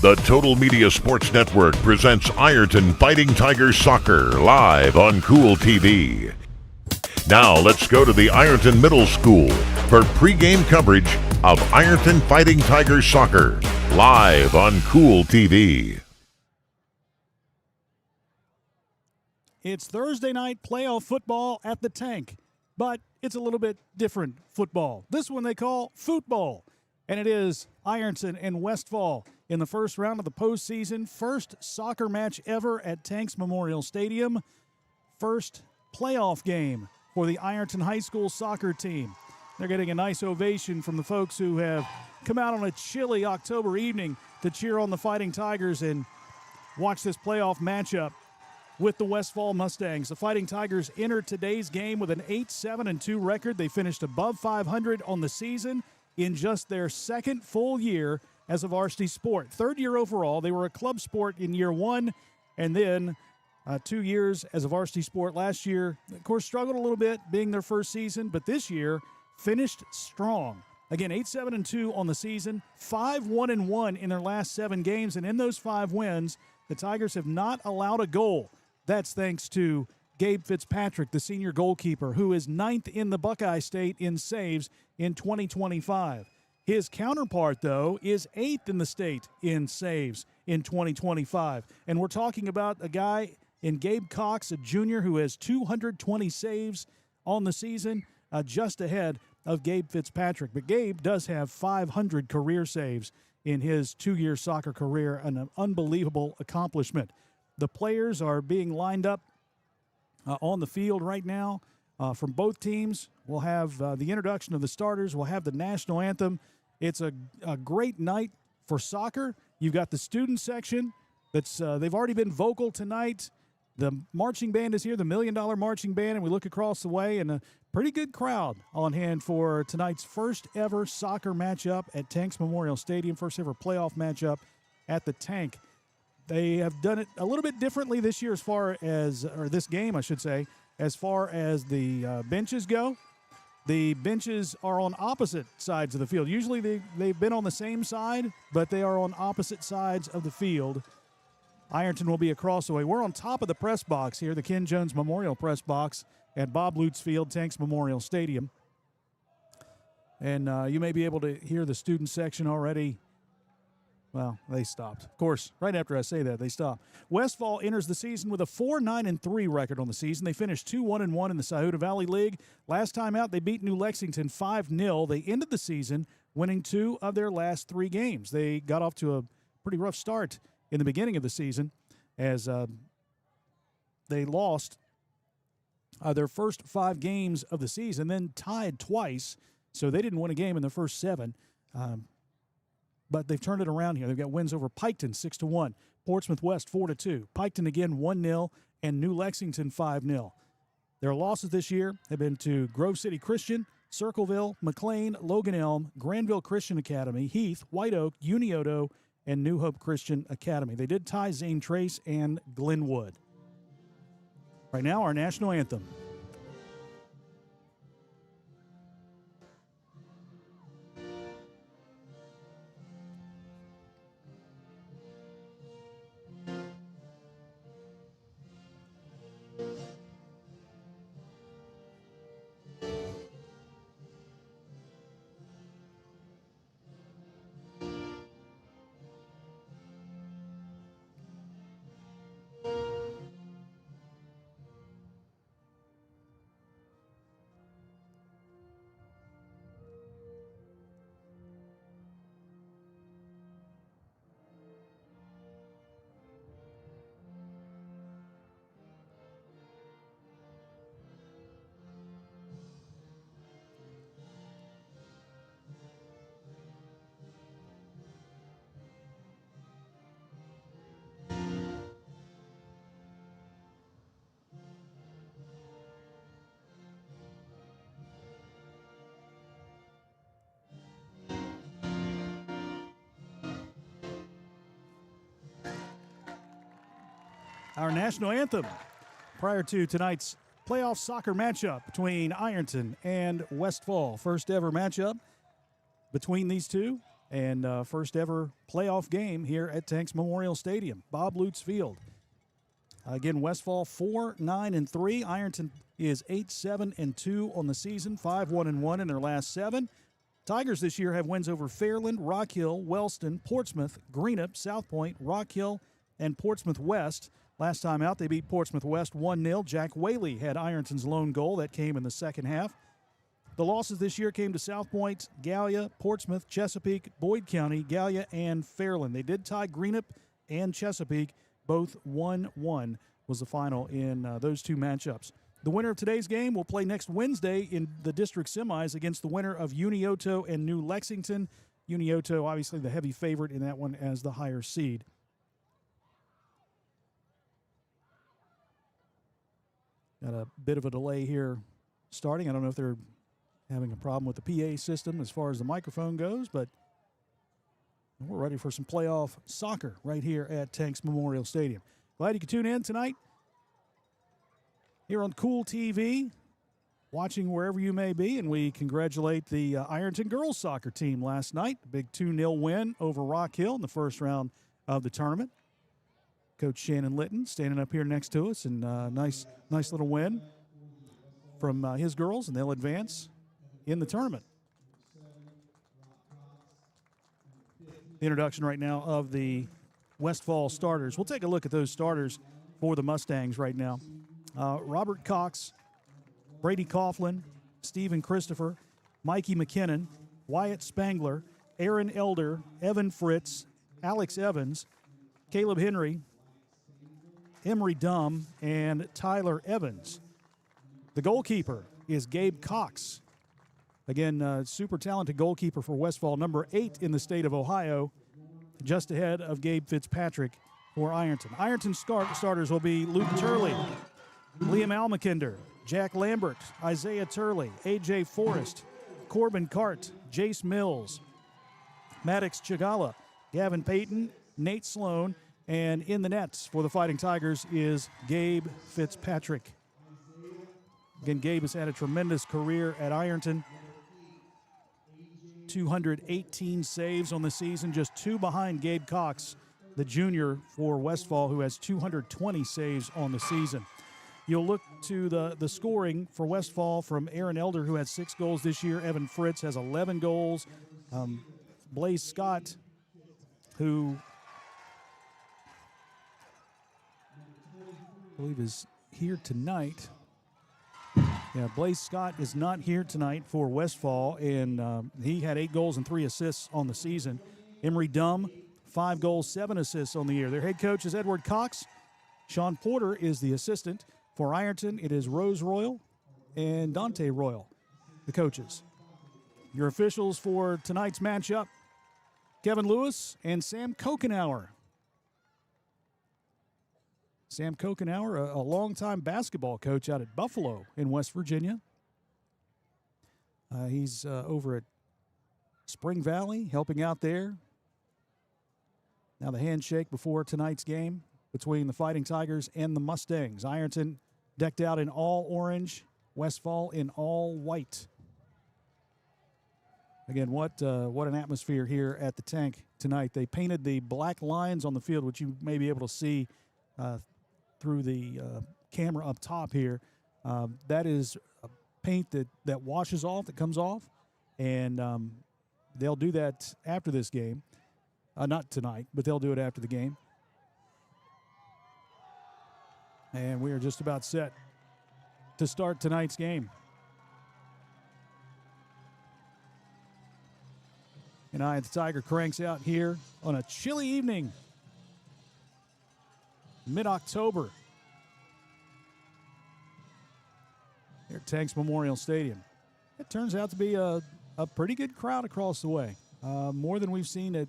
The Total Media Sports Network presents Ironton Fighting Tigers Soccer live on Kool TV. Now let's go to the Ironton Middle School for pregame coverage of Ironton Fighting Tigers Soccer live on Kool TV. It's Thursday night playoff football at the Tank, but it's a little bit different football. This one they call football, and it is Ironton and Westfall in the first round of the postseason. First soccer match ever at Tanks Memorial Stadium. First playoff game for the Ironton High School soccer team. They're getting a nice ovation from the folks who have come out on a chilly October evening to cheer on the Fighting Tigers and watch this playoff matchup with the Westfall Mustangs. The Fighting Tigers entered today's game with an 8-7-2 record. They finished above 500 on the season in just their second full year as a varsity sport. Third year overall. They were a club sport in year one, and then 2 years as a varsity sport last year. Of course, struggled a little bit being their first season, but this year finished strong. Again, 8-7-2 on the season, 5-1-1 in their last 7 games, and in those 5 wins, the Tigers have not allowed a goal. That's thanks to Gabe Fitzpatrick, the senior goalkeeper, who is 9th in the Buckeye State in saves in 2025. His counterpart, though, is 8th in the state in saves in 2025. And we're talking about a guy in Gabe Cox, a junior who has 220 saves on the season, just ahead of Gabe Fitzpatrick. But Gabe does have 500 career saves in his 2-year soccer career, an unbelievable accomplishment. The players are being lined up on the field right now from both teams. We'll have the introduction of the starters. We'll have the national anthem. It's a great night for soccer. You've got the student section that's they've already been vocal tonight. The marching band is here, the $1 Million Marching Band, and we look across the way, and a pretty good crowd on hand for tonight's first ever soccer matchup at Tanks Memorial Stadium, first ever playoff matchup at the Tank. They have done it a little bit differently this year this game, I should say, as far as the benches go. The benches are on opposite sides of the field. Usually they've been on the same side, but they are on opposite sides of the field. Ironton will be across the way. We're on top of the press box here, the Ken Jones Memorial Press Box at Bob Lutz Field, Tanks Memorial Stadium. And you may be able to hear the student section already. Well, they stopped. Of course, right after I say that, they stopped. Westfall enters the season with a 4-9-3 record on the season. They finished 2-1-1 in the Scioto Valley League. Last time out, they beat New Lexington 5-0. They ended the season winning 2 of their last 3 games. They got off to a pretty rough start in the beginning of the season as they lost their first 5 games of the season, then tied twice, so they didn't win a game in their first 7. But they've turned it around here. They've got wins over Piketon 6-1, Portsmouth West 4-2, Piketon again 1-0, and New Lexington 5-0. Their losses this year have been to Grove City Christian, Circleville, McLean, Logan Elm, Granville Christian Academy, Heath, White Oak, Unioto, and New Hope Christian Academy. They did tie Zane Trace and Glenwood. Right now, our national anthem. Our national anthem prior to tonight's playoff soccer matchup between Ironton and Westfall. First ever matchup between these two. and first ever playoff game here at Tanks Memorial Stadium, Bob Lutz Field. Again, Westfall 4-9-3. Ironton is 8-7-2 on the season, 5-1-1 in their last 7. Tigers this year have wins over Fairland, Rock Hill, Wellston, Portsmouth, Greenup, South Point, Rock Hill, and Portsmouth West. Last time out, they beat Portsmouth West 1-0. Jack Whaley had Ironton's lone goal. That came in the second half. The losses this year came to South Point, Gallia, Portsmouth, Chesapeake, Boyd County, Gallia, and Fairland. They did tie Greenup and Chesapeake. Both 1-1 was the final in those two matchups. The winner of today's game will play next Wednesday in the district semis against the winner of Unioto and New Lexington. Unioto, obviously the heavy favorite in that one as the higher seed. Got a bit of a delay here starting. I don't know if they're having a problem with the PA system as far as the microphone goes, but we're ready for some playoff soccer right here at Tanks Memorial Stadium. Glad you could tune in tonight here on Kool TV, watching wherever you may be, and we congratulate the Ironton girls soccer team last night. A big 2-0 win over Rock Hill in the first round of the tournament. Coach Shannon Litton standing up here next to us, and nice little win from his girls, and they'll advance in the tournament. The introduction right now of the Westfall starters. We'll take a look at those starters for the Mustangs right now. Robert Cox, Brady Coughlin, Stephen Christopher, Mikey McKinnon, Wyatt Spangler, Aaron Elder, Evan Fritz, Alex Evans, Caleb Henry, Emery Dumm, and Tyler Evans. The goalkeeper is Gabe Cox. Again, super talented goalkeeper for Westfall, number 8 in the state of Ohio, just ahead of Gabe Fitzpatrick for Ironton. Ironton starters will be Luke Turley, Liam Almakinder, Jack Lambert, Isaiah Turley, A.J. Forrest, Corbin Cart, Jace Mills, Maddox Chagala, Gavin Payton, Nate Sloan, and in the nets for the Fighting Tigers is Gabe Fitzpatrick. Again, Gabe has had a tremendous career at Ironton. 218 saves on the season, just 2 behind Gabe Cox, the junior for Westfall, who has 220 saves on the season. You'll look to the scoring for Westfall from Aaron Elder, who had 6 goals this year. Evan Fritz has 11 goals. Blaze Scott, who I believe is here tonight. Yeah, Blaze Scott is not here tonight for Westfall, and he had 8 goals and 3 assists on the season. Emery Dumm, 5 goals, 7 assists on the year. Their head coach is Edward Cox. Sean Porter is the assistant. For Ironton, it is Rose Royal and Dante Royal, the coaches. Your officials for tonight's matchup, Kevin Lewis and Sam Kokenauer. Sam Kokenauer, a longtime basketball coach out at Buffalo in West Virginia. He's over at Spring Valley, helping out there. Now the handshake before tonight's game between the Fighting Tigers and the Mustangs. Ironton decked out in all orange, Westfall in all white. Again, what an atmosphere here at the Tank tonight. They painted the black lines on the field, which you may be able to see through the camera up top here. That is a paint that washes off, that comes off, and they'll do that after this game. Not tonight, but they'll do it after the game. And we are just about set to start tonight's game. And Eye of the Tiger cranks out here on a chilly evening, mid-October, here at Tanks Memorial Stadium. It turns out to be a pretty good crowd across the way, more than we've seen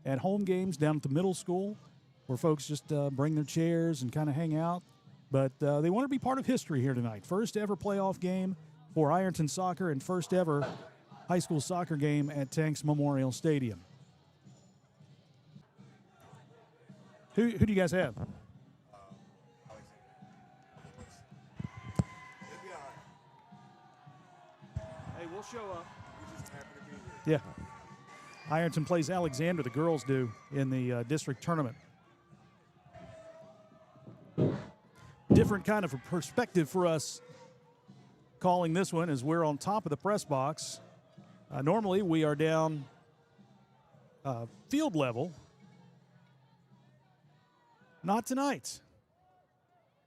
at home games down at the middle school, where folks just bring their chairs and kind of hang out. But they want to be part of history here tonight. First ever playoff game for Ironton soccer and first ever high school soccer game at Tanks Memorial Stadium. Who do you guys have? Hey, we'll show up. We're just happy to be here. Yeah. Ironton plays Alexander, the girls do, in the district tournament. Different kind of a perspective for us calling this one as we're on top of the press box. Normally we are down field level. Not tonight.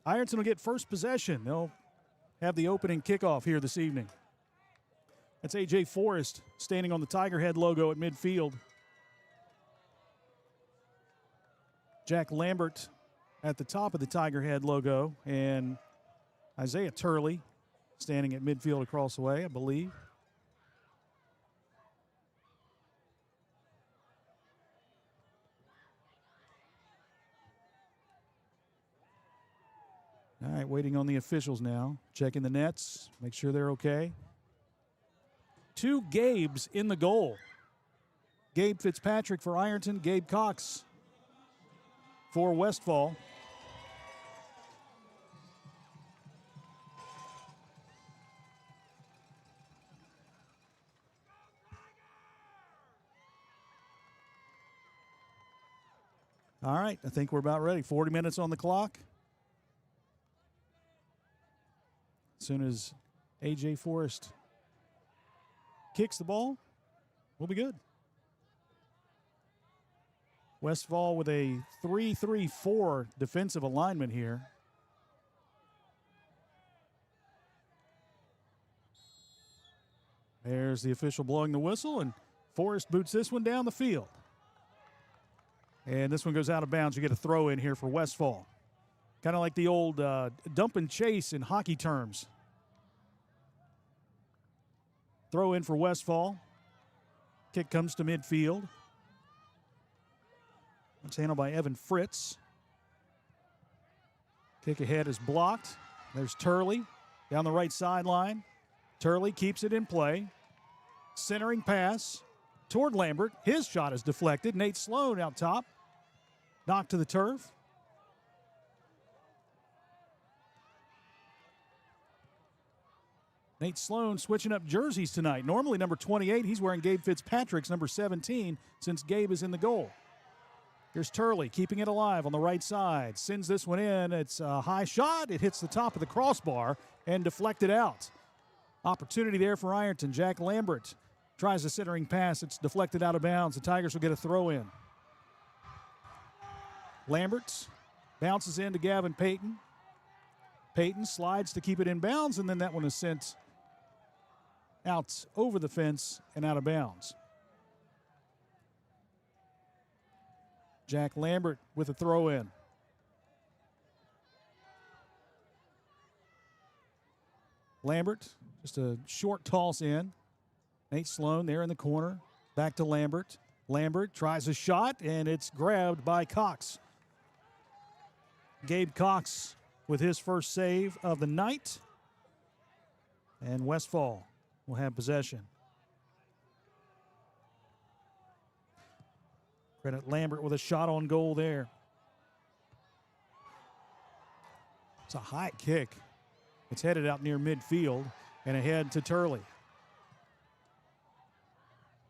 Ironton will get first possession. They'll have the opening kickoff here this evening. That's A.J. Forrest standing on the Tiger Head logo at midfield. Jack Lambert at the top of the Tiger Head logo, and Isaiah Turley standing at midfield across the way, I believe. All right, waiting on the officials now. Checking the nets, make sure they're okay. 2 Gabes in the goal. Gabe Fitzpatrick for Ironton, Gabe Cox for Westfall. All right, I think we're about ready. 40 minutes on the clock. As soon as A.J. Forrest kicks the ball, we'll be good. Westfall with a 3-3-4 defensive alignment here. There's the official blowing the whistle, and Forrest boots this one down the field. And this one goes out of bounds. You get a throw in here for Westfall. Kind of like the old dump and chase in hockey terms. Throw in for Westfall. Kick comes to midfield. It's handled by Evan Fritz. Kick ahead is blocked. There's Turley down the right sideline. Turley keeps it in play. Centering pass toward Lambert. His shot is deflected. Nate Sloan out top. Knocked to the turf. Nate Sloan switching up jerseys tonight. Normally number 28, he's wearing Gabe Fitzpatrick's number 17 since Gabe is in the goal. Here's Turley keeping it alive on the right side. Sends this one in. It's a high shot. It hits the top of the crossbar and deflected out. Opportunity there for Ironton. Jack Lambert tries a centering pass. It's deflected out of bounds. The Tigers will get a throw in. Lambert bounces into Gavin Payton. Payton slides to keep it in bounds, and then that one is sent out over the fence and out of bounds. Jack Lambert with a throw in. Lambert, just a short toss in. Nate Sloan there in the corner. Back to Lambert. Lambert tries a shot, and it's grabbed by Cox. Gabe Cox with his first save of the night. And Westfall will have possession. Credit Lambert with a shot on goal there. It's a high kick. It's headed out near midfield and ahead to Turley.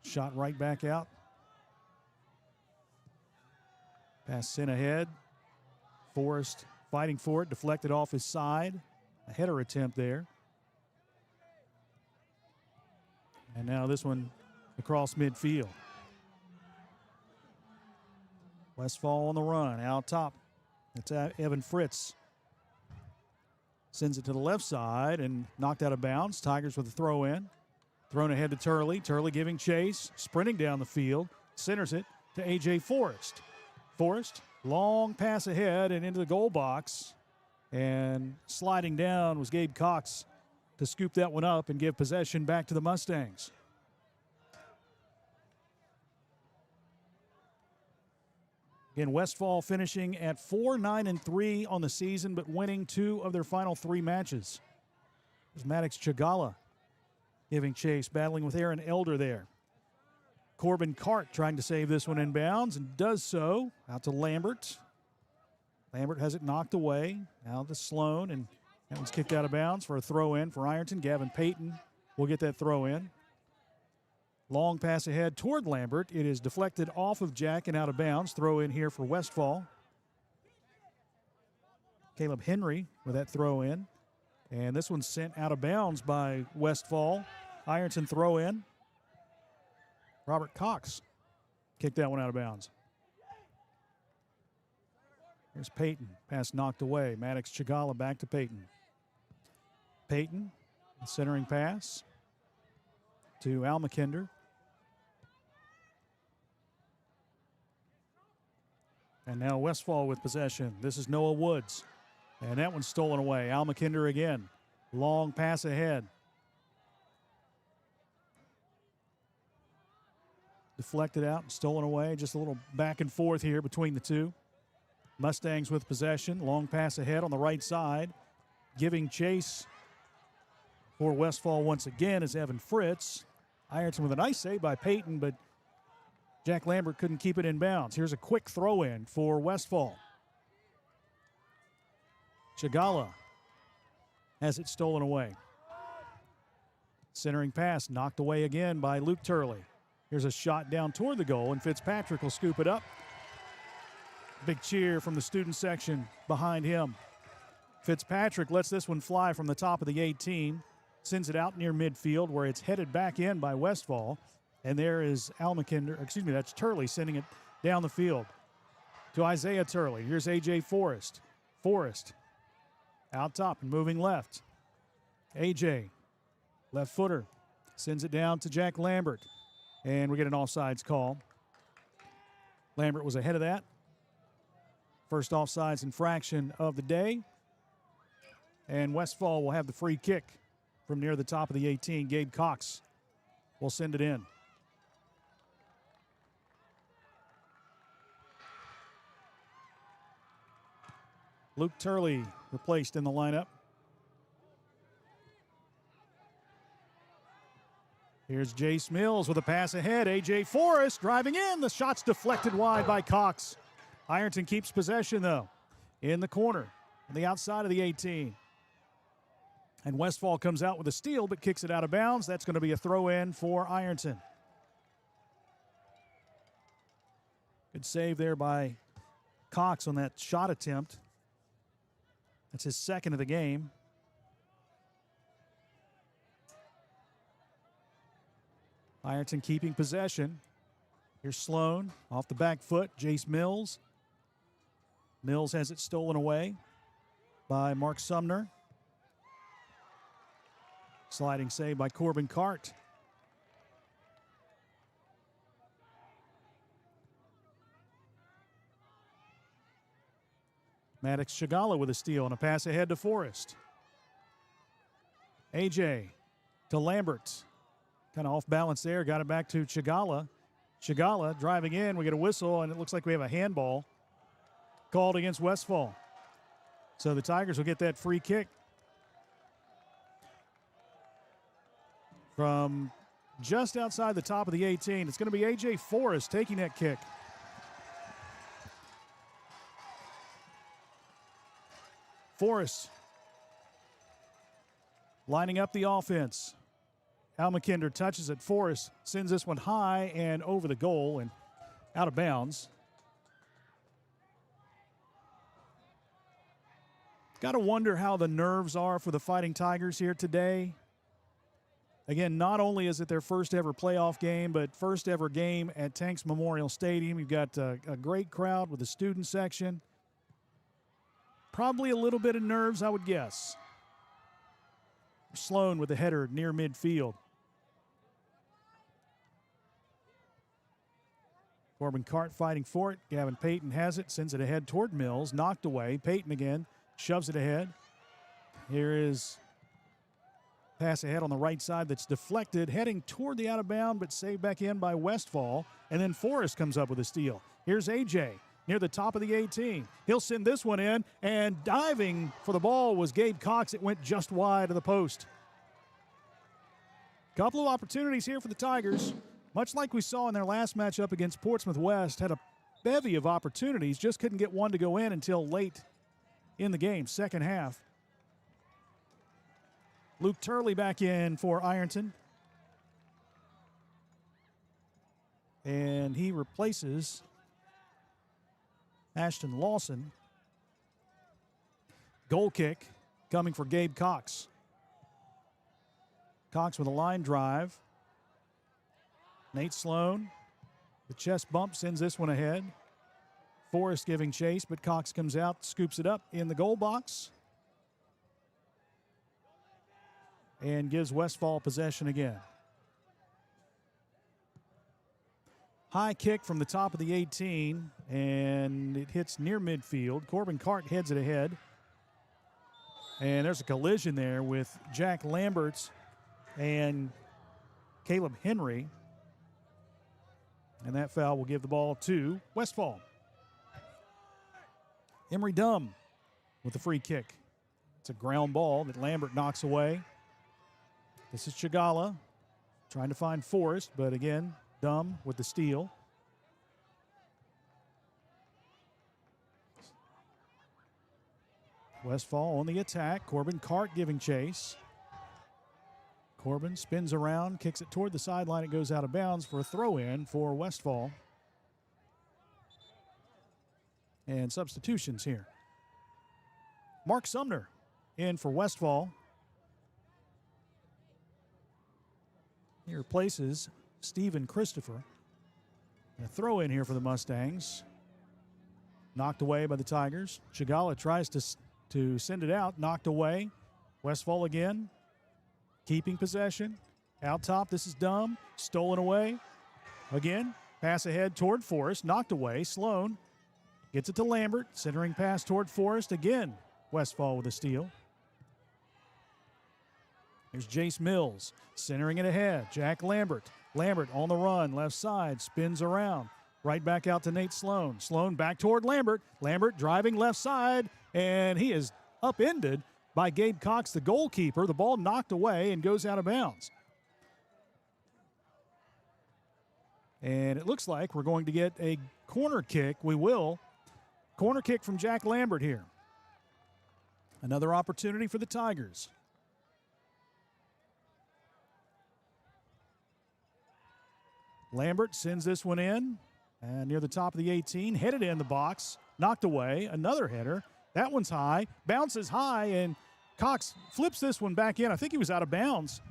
Shot right back out. Pass sent ahead. Forrest fighting for it, deflected off his side. A header attempt there. And now this one across midfield. Westfall on the run, out top. It's Evan Fritz. Sends it to the left side and knocked out of bounds. Tigers with a throw in. Thrown ahead to Turley. Turley giving chase, sprinting down the field. Centers it to A.J. Forrest. Forrest, long pass ahead and into the goal box. And sliding down was Gabe Cox to scoop that one up and give possession back to the Mustangs. Again, Westfall finishing at 4-9-3 on the season, but winning 2 of their final 3 matches. There's Maddox Chagala giving chase, battling with Aaron Elder there. Corbin Cart trying to save this one in bounds and does so. Out to Lambert. Lambert has it knocked away. Now to Sloan, and that one's kicked out of bounds for a throw in for Ironton. Gavin Payton will get that throw in. Long pass ahead toward Lambert. It is deflected off of Jack and out of bounds. Throw in here for Westfall. Caleb Henry with that throw in. And this one's sent out of bounds by Westfall. Ironton throw in. Robert Cox kicked that one out of bounds. Here's Peyton. Pass knocked away. Maddox Chagala back to Peyton. Peyton, centering pass to Al McKinder. And now Westfall with possession. This is Noah Woods. And that one's stolen away. Al McKinder again. Long pass ahead. Deflected out and stolen away. Just a little back and forth here between the two. Mustangs with possession. Long pass ahead on the right side. Giving chase for Westfall once again is Evan Fritz. Ironton with a nice save by Peyton, but Jack Lambert couldn't keep it in bounds. Here's a quick throw in for Westfall. Chagala has it stolen away. Centering pass knocked away again by Luke Turley. Here's a shot down toward the goal, and Fitzpatrick will scoop it up. Big cheer from the student section behind him. Fitzpatrick lets this one fly from the top of the 18, sends it out near midfield where it's headed back in by Westfall. And there is that's Turley sending it down the field to Isaiah Turley. Here's A.J. Forrest. Forrest out top and moving left. A.J., left footer, sends it down to Jack Lambert. And we get an offsides call. Lambert was ahead of that. First offsides infraction of the day. And Westfall will have the free kick from near the top of the 18. Gabe Cox will send it in. Luke Turley replaced in the lineup. Here's Jace Mills with a pass ahead. A.J. Forrest driving in. The shot's deflected wide by Cox. Ironton keeps possession, though, in the corner on the outside of the 18. And Westfall comes out with a steal but kicks it out of bounds. That's going to be a throw-in for Ironton. Good save there by Cox on that shot attempt. That's his second of the game. Ironton keeping possession. Here's Sloan off the back foot. Jace Mills. Mills has it stolen away by Mark Sumner. Sliding save by Corbin Cart. Maddox Chagala with a steal and a pass ahead to Forrest. A.J. to Lambert. Kind of off balance there. Got it back to Chagala. Chagala driving in. We get a whistle, and it looks like we have a handball called against Westfall. So the Tigers will get that free kick from just outside the top of the 18. It's going to be A.J. Forrest taking that kick. Forrest lining up the offense. Al McKinder touches it. Forrest sends this one high and over the goal and out of bounds. Got to wonder how the nerves are for the Fighting Tigers here today. Again, not only is it their first ever playoff game, but first ever game at Tanks Memorial Stadium. You've got a great crowd with the student section. Probably a little bit of nerves, I would guess. Sloan with the header near midfield. Corbin Cart fighting for it. Gavin Payton has it, sends it ahead toward Mills. Knocked away. Payton again shoves it ahead. Here is pass ahead on the right side that's deflected, heading toward the out of bound, but saved back in by Westfall. And then Forrest comes up with a steal. Here's A.J. near the top of the 18. He'll send this one in, and diving for the ball was Gabe Cox. It went just wide of the post. Couple of opportunities here for the Tigers. Much like we saw in their last matchup against Portsmouth West, had a bevy of opportunities, just couldn't get one to go in until late in the game, second half. Luke Turley back in for Ironton. and he replaces Ashton Lawson. Goal kick coming for Gabe Cox. Cox with a line drive. Nate Sloan, the chest bump sends this one ahead. Forrest giving chase, but Cox comes out, scoops it up in the goal box, and gives Westfall possession again. High kick from the top of the 18, and it hits near midfield. Corbin Cart heads it ahead. And there's a collision there with Jack Lamberts and Caleb Henry. And that foul will give the ball to Westfall. Emery Dumb with the free kick. It's a ground ball that Lambert knocks away. This is Chagala trying to find Forrest, but again, Dumb with the steal. Westfall on the attack. Corbin Cart giving chase. Corbin spins around, kicks it toward the sideline. It goes out of bounds for a throw-in for Westfall. And substitutions here. Mark Sumner in for Westfall. He replaces Stephen Christopher. And a throw-in here for the Mustangs. Knocked away by the Tigers. Chagala tries to send it out. Knocked away. Westfall again. Keeping possession. Out top, this is Dumb. Stolen away. Again, pass ahead toward Forrest. Knocked away. Sloan gets it to Lambert. Centering pass toward Forrest. Again, Westfall with a steal. There's Jace Mills. Centering it ahead. Jack Lambert. Lambert on the run. Left side. Spins around. Right back out to Nate Sloan. Sloan back toward Lambert. Lambert driving left side. And he is upended by Gabe Cox, the goalkeeper. The ball knocked away and goes out of bounds. And it looks like we're going to get a corner kick. We will. Corner kick from Jack Lambert here. Another opportunity for the Tigers. Lambert sends this one in. And near the top of the 18, headed in the box. Knocked away. Another header. That one's high. Bounces high, and Cox flips this one back in. I think he was out of bounds.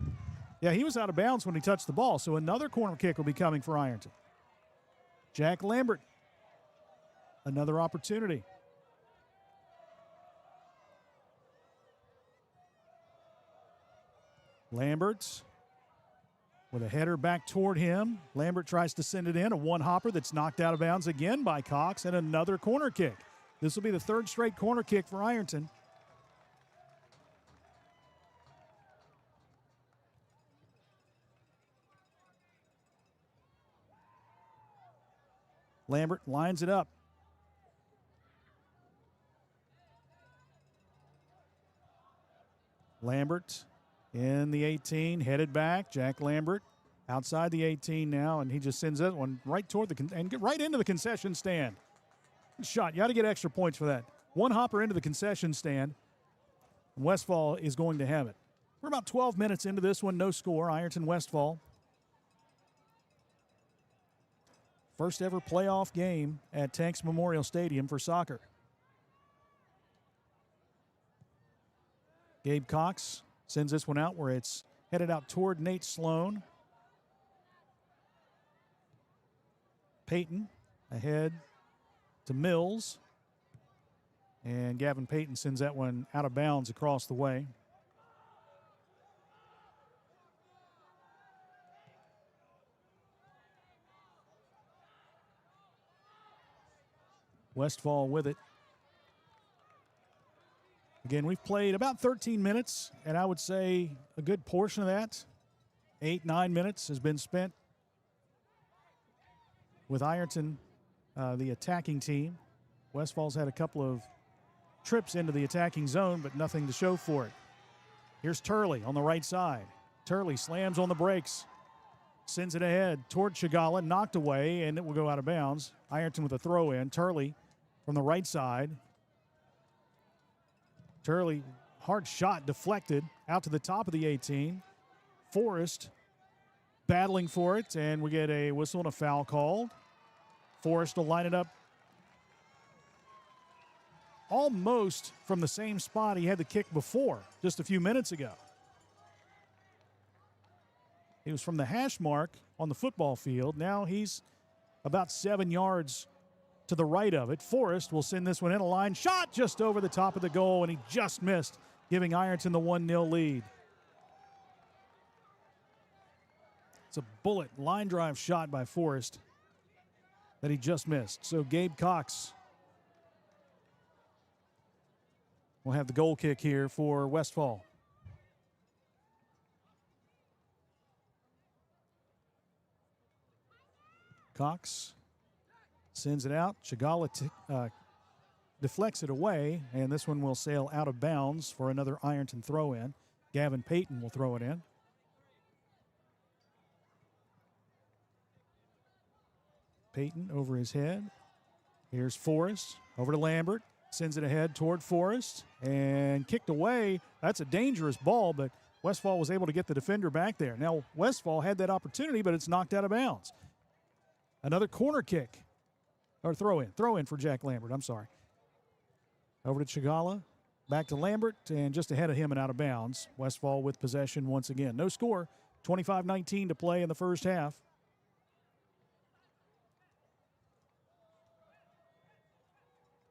Yeah, he was out of bounds when he touched the ball, so another corner kick will be coming for Ironton. Jack Lambert, another opportunity. Lambert with a header back toward him. Lambert tries to send it in, a one-hopper that's knocked out of bounds again by Cox, and another corner kick. This will be the third straight corner kick for Ironton. Lambert lines it up. Lambert in the 18, headed back. Jack Lambert outside the 18 now, and he just sends that one right toward and get right into the concession stand. Shot. You got to get extra points for that. One hopper into the concession stand. Westfall is going to have it. We're about 12 minutes into this one. No score. Ironton Westfall. First ever playoff game at Tanks Memorial Stadium for soccer. Gabe Cox sends this one out where it's headed out toward Nate Sloan. Payton ahead to Mills. And Gavin Payton sends that one out of bounds across the way. Westfall with it. Again, we've played about 13 minutes, and I would say a good portion of that, 8-9 minutes, has been spent with Ironton, the attacking team. Westfall's had a couple of trips into the attacking zone, but nothing to show for it. Here's Turley on the right side. Turley slams on the brakes, sends it ahead toward Chagala, knocked away, and it will go out of bounds. Ironton with a throw in. Turley from the right side. Turley, hard shot deflected out to the top of the 18. Forrest battling for it, and we get a whistle and a foul called. Forrest will line it up almost from the same spot he had the kick before, just a few minutes ago. He was from the hash mark on the football field. Now he's about 7 yards to the right of it. Forrest will send this one in a line shot just over the top of the goal, and he just missed, giving Ironton the 1-0 lead. It's a bullet line drive shot by Forrest that he just missed. So Gabe Cox will have the goal kick here for Westfall. Cox sends it out. Chagala deflects it away, and this one will sail out of bounds for another Ironton throw-in. Gavin Payton will throw it in. Payton over his head. Here's Forrest over to Lambert. Sends it ahead toward Forrest and kicked away. That's a dangerous ball, but Westfall was able to get the defender back there. Now, Westfall had that opportunity, but it's knocked out of bounds. Another corner kick, or throw in for Jack Lambert. I'm sorry. Over to Chagala, back to Lambert, and just ahead of him and out of bounds. Westfall with possession once again. No score, 25-19 to play in the first half.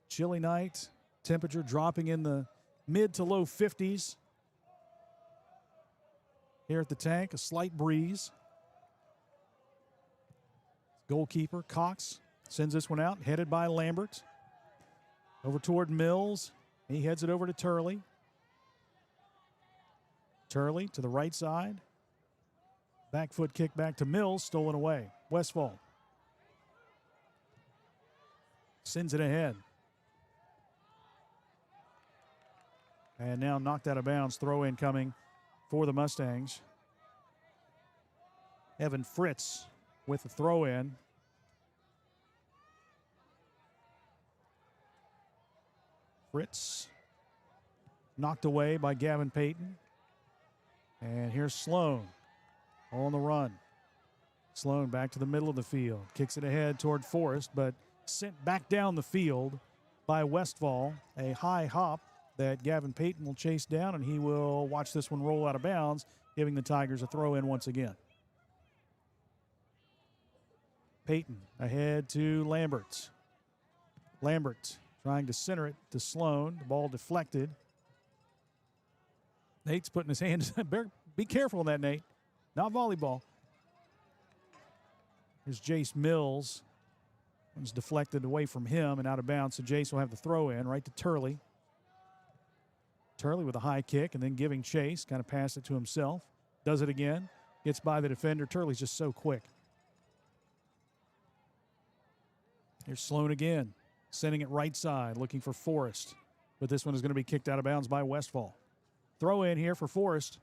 Chilly night, temperature dropping in the mid to low 50s. Here at the tank, a slight breeze. Goalkeeper Cox sends this one out, headed by Lambert. Over toward Mills. He heads it over to Turley. Turley to the right side. Back foot kick back to Mills, stolen away. Westfall sends it ahead. And now knocked out of bounds. Throw in coming for the Mustangs. Evan Fritz with the throw in. Fritz knocked away by Gavin Payton. And here's Sloan on the run. Sloan back to the middle of the field. Kicks it ahead toward Forrest, but sent back down the field by Westfall. A high hop that Gavin Payton will chase down, and he will watch this one roll out of bounds, giving the Tigers a throw in once again. Payton ahead to Lambert. Lambert trying to center it to Sloan. The ball deflected. Nate's putting his hands. Be careful on that, Nate. Not volleyball. Here's Jace Mills. It was deflected away from him and out of bounds, so Jace will have the throw in right to Turley. Turley with a high kick and then giving chase. Kind of passed it to himself. Does it again. Gets by the defender. Turley's just so quick. Here's Sloan again. Sending it right side. Looking for Forrest. But this one is going to be kicked out of bounds by Westfall. Throw in here for Forrest.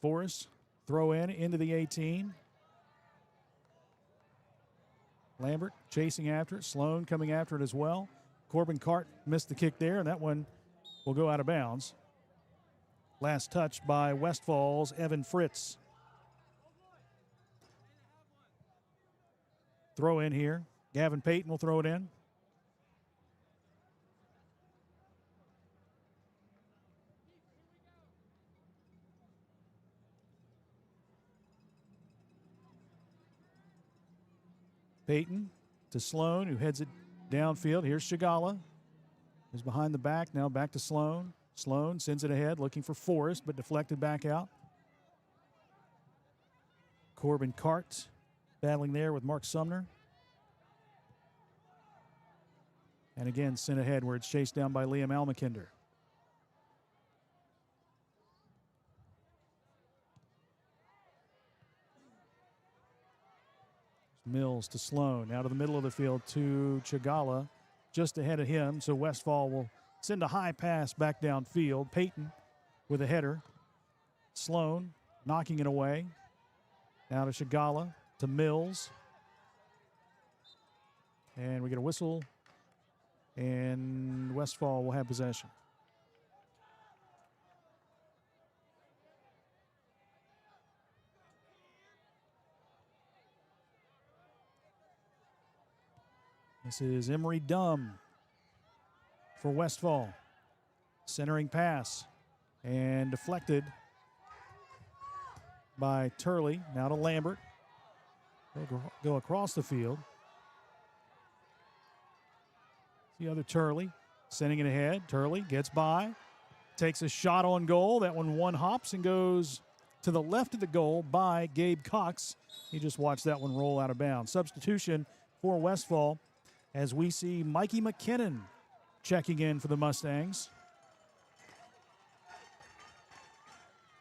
Forrest. Throw in into the 18. Lambert chasing after it. Sloan coming after it as well. Corbin Cart missed the kick there, and that one will go out of bounds. Last touch by Westfall's Evan Fritz. Throw in here. Gavin Payton will throw it in. Payton to Sloan, who heads it downfield. Here's Chagala, who's behind the back. Now back to Sloan. Sloan sends it ahead, looking for Forrest, but deflected back out. Corbin Cart battling there with Mark Sumner. And again, sent ahead where it's chased down by Liam Almakinder. Mills to Sloan, out of the middle of the field to Chagala, just ahead of him. So Westfall will send a high pass back downfield. Payton with a header. Sloan knocking it away. Now to Chagala, to Mills. And we get a whistle, and Westfall will have possession. This is Emery Dumb for Westfall. Centering pass and deflected by Turley. Now to Lambert. They'll go across the field. The other Turley sending it ahead. Turley gets by, takes a shot on goal. That one hops and goes to the left of the goal by Gabe Cox. He just watched that one roll out of bounds. Substitution for Westfall as we see Mikey McKinnon checking in for the Mustangs.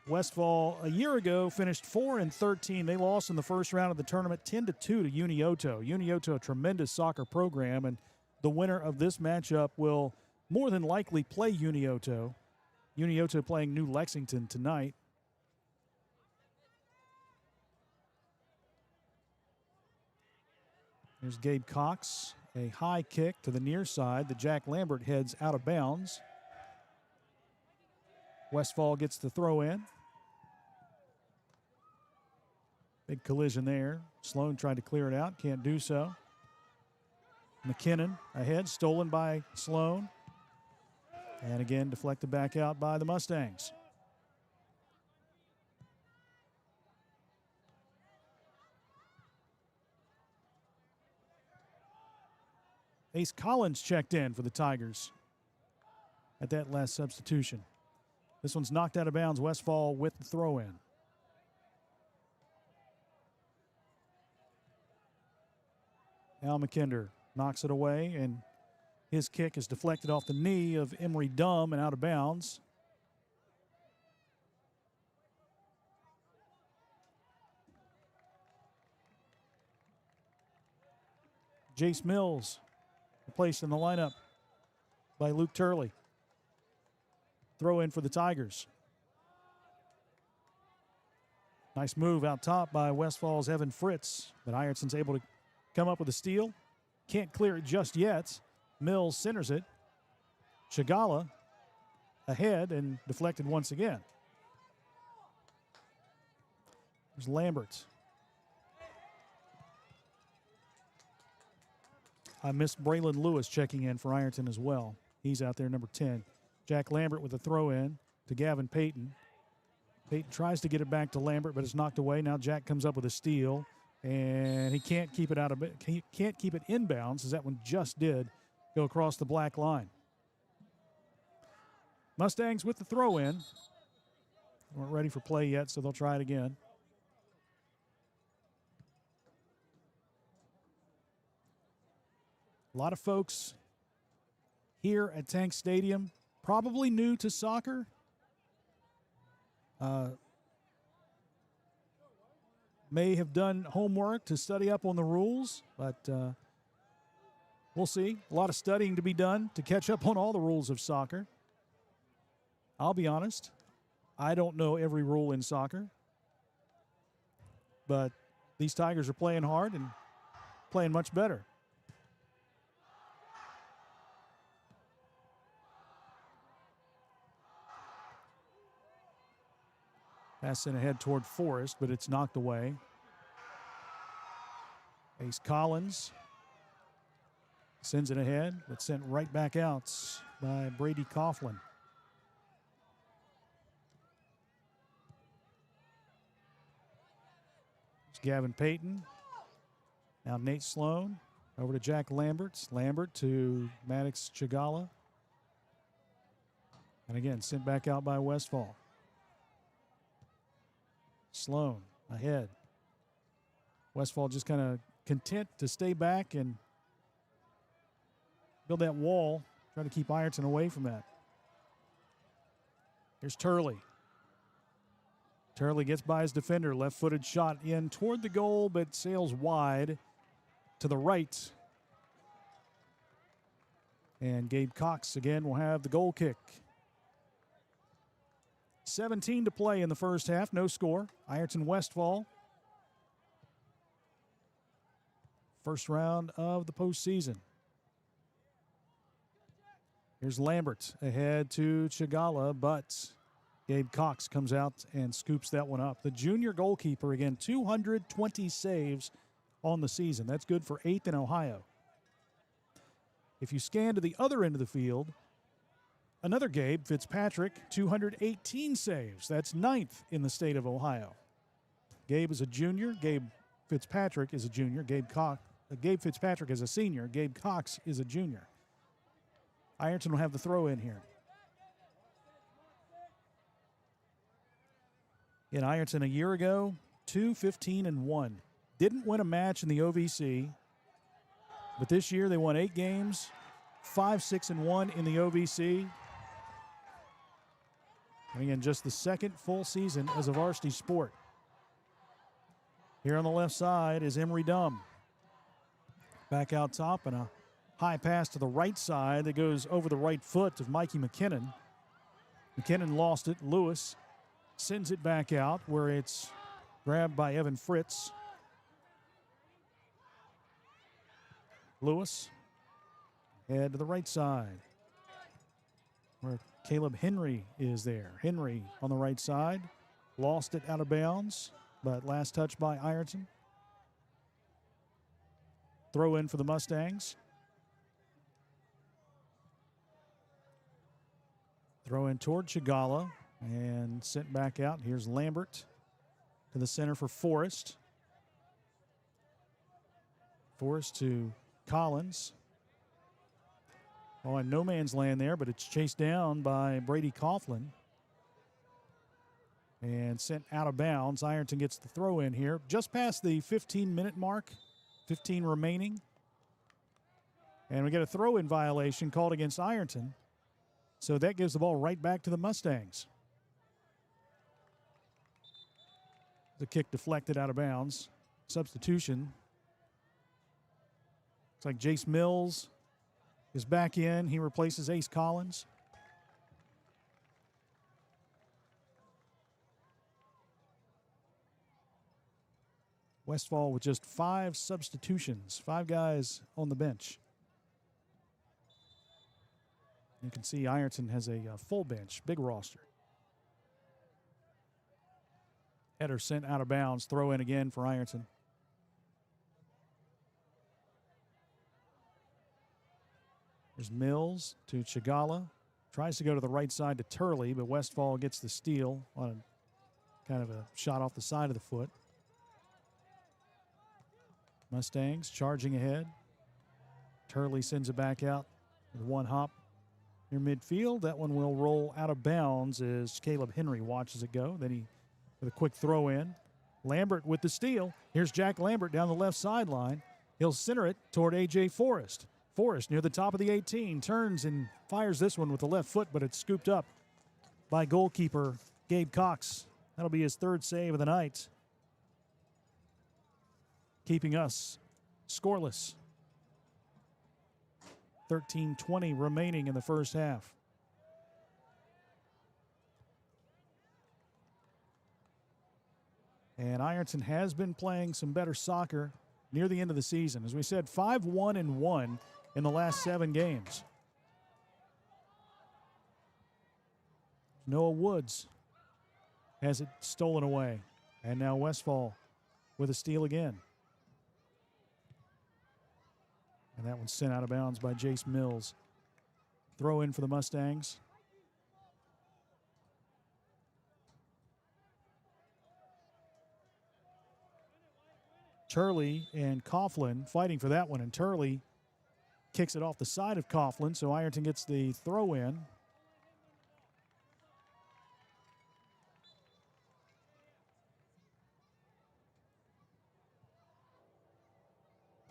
Westfall a year ago finished 4-13. They lost in the first round of the tournament 10-2 to Unioto. Unioto, a tremendous soccer program, and the winner of this matchup will more than likely play Unioto. Unioto playing New Lexington tonight. There's Gabe Cox, a high kick to the near side. The Jack Lambert heads out of bounds. Westfall gets the throw in. Big collision there. Sloan tried to clear it out, can't do so. McKinnon ahead, stolen by Sloan. And again, deflected back out by the Mustangs. Ace Collins checked in for the Tigers at that last substitution. This one's knocked out of bounds. Westfall with the throw in. Al McKinder knocks it away, and his kick is deflected off the knee of Emery Dumb and out of bounds. Jace Mills replaced in the lineup by Luke Turley. Throw in for the Tigers. Nice move out top by Westfall's Evan Fritz, but Ironton's able to come up with a steal. Can't clear it just yet. Mills centers it. Chagala ahead and deflected once again. There's Lambert. I missed Braylon Lewis checking in for Ironton as well. He's out there, number 10. Jack Lambert with a throw in to Gavin Payton. Payton tries to get it back to Lambert, but it's knocked away. Now Jack comes up with a steal, and he can't keep it he can't keep it inbounds, as that one just did go across the black line. Mustangs with the throw in. Weren't ready for play yet, so they'll try it again. A lot of folks here at Tank Stadium probably new to soccer. May have done homework to study up on the rules, but we'll see. A lot of studying to be done to catch up on all the rules of soccer. I'll be honest, I don't know every rule in soccer, but these Tigers are playing hard and playing much better. Pass in ahead toward Forrest, but it's knocked away. Ace Collins sends it ahead, but sent right back out by Brady Coughlin. It's Gavin Payton. Now Nate Sloan over to Jack Lambert. Lambert to Maddox Chagala. And again, sent back out by Westfall. Sloan ahead. Westfall just kind of content to stay back and build that wall, trying to keep Ironton away from that. Here's Turley. Turley gets by his defender. Left-footed shot in toward the goal, but sails wide to the right. And Gabe Cox again will have the goal kick. 17 to play in the first half, no score. Ironton Westfall. First round of the postseason. Here's Lambert ahead to Chagala, but Gabe Cox comes out and scoops that one up. The junior goalkeeper, again, 220 saves on the season. That's good for 8th in Ohio. If you scan to the other end of the field, another Gabe Fitzpatrick, 218 saves. That's 9th in the state of Ohio. Gabe is a junior. Gabe Fitzpatrick is a junior. Gabe Fitzpatrick is a senior. Gabe Cox is a junior. Ironton will have the throw in here. In Ironton a year ago, 2-15-1. Didn't win a match in the OVC, but this year they won 8 games, 5-6-1 in the OVC. And again, just the second full season as a varsity sport. Here on the left side is Emory Dumb. Back out top, and a high pass to the right side that goes over the right foot of Mikey McKinnon. McKinnon lost it. Lewis sends it back out where it's grabbed by Evan Fritz. Lewis head to the right side where Caleb Henry is there. Henry on the right side. Lost it out of bounds, but last touch by Ironton. Throw in for the Mustangs. Throw in toward Chagala and sent back out. Here's Lambert to the center for Forrest. Forrest to Collins. Oh, and no man's land there, but it's chased down by Brady Coughlin and sent out of bounds. Ironton gets the throw in here. Just past the 15-minute mark, 15 remaining. And we get a throw-in violation called against Ironton. So that gives the ball right back to the Mustangs. The kick deflected out of bounds. Substitution. Looks like Jace Mills is back in. He replaces Ace Collins. Westfall with just 5 substitutions, 5 guys on the bench. You can see Ironton has a full bench, big roster. Header sent out of bounds. Throw in again for Ironton. There's Mills to Chagala. Tries to go to the right side to Turley, but Westfall gets the steal on a kind of a shot off the side of the foot. Mustangs charging ahead. Turley sends it back out with one hop near midfield. That one will roll out of bounds as Caleb Henry watches it go. Then he, with a quick throw in. Lambert with the steal. Here's Jack Lambert down the left sideline. He'll center it toward A.J. Forrest. Forrest near the top of the 18. Turns and fires this one with the left foot, but it's scooped up by goalkeeper Gabe Cox. That'll be his 3rd save of the night, keeping us scoreless. 13:20 remaining in the first half. And Ironton has been playing some better soccer near the end of the season. As we said, 5-1-1 in the last 7 games. Noah Woods has it stolen away. And now Westfall with a steal again. And that one's sent out of bounds by Jace Mills. Throw in for the Mustangs. Turley and Coughlin fighting for that one, and Turley kicks it off the side of Coughlin, so Ironton gets the throw in.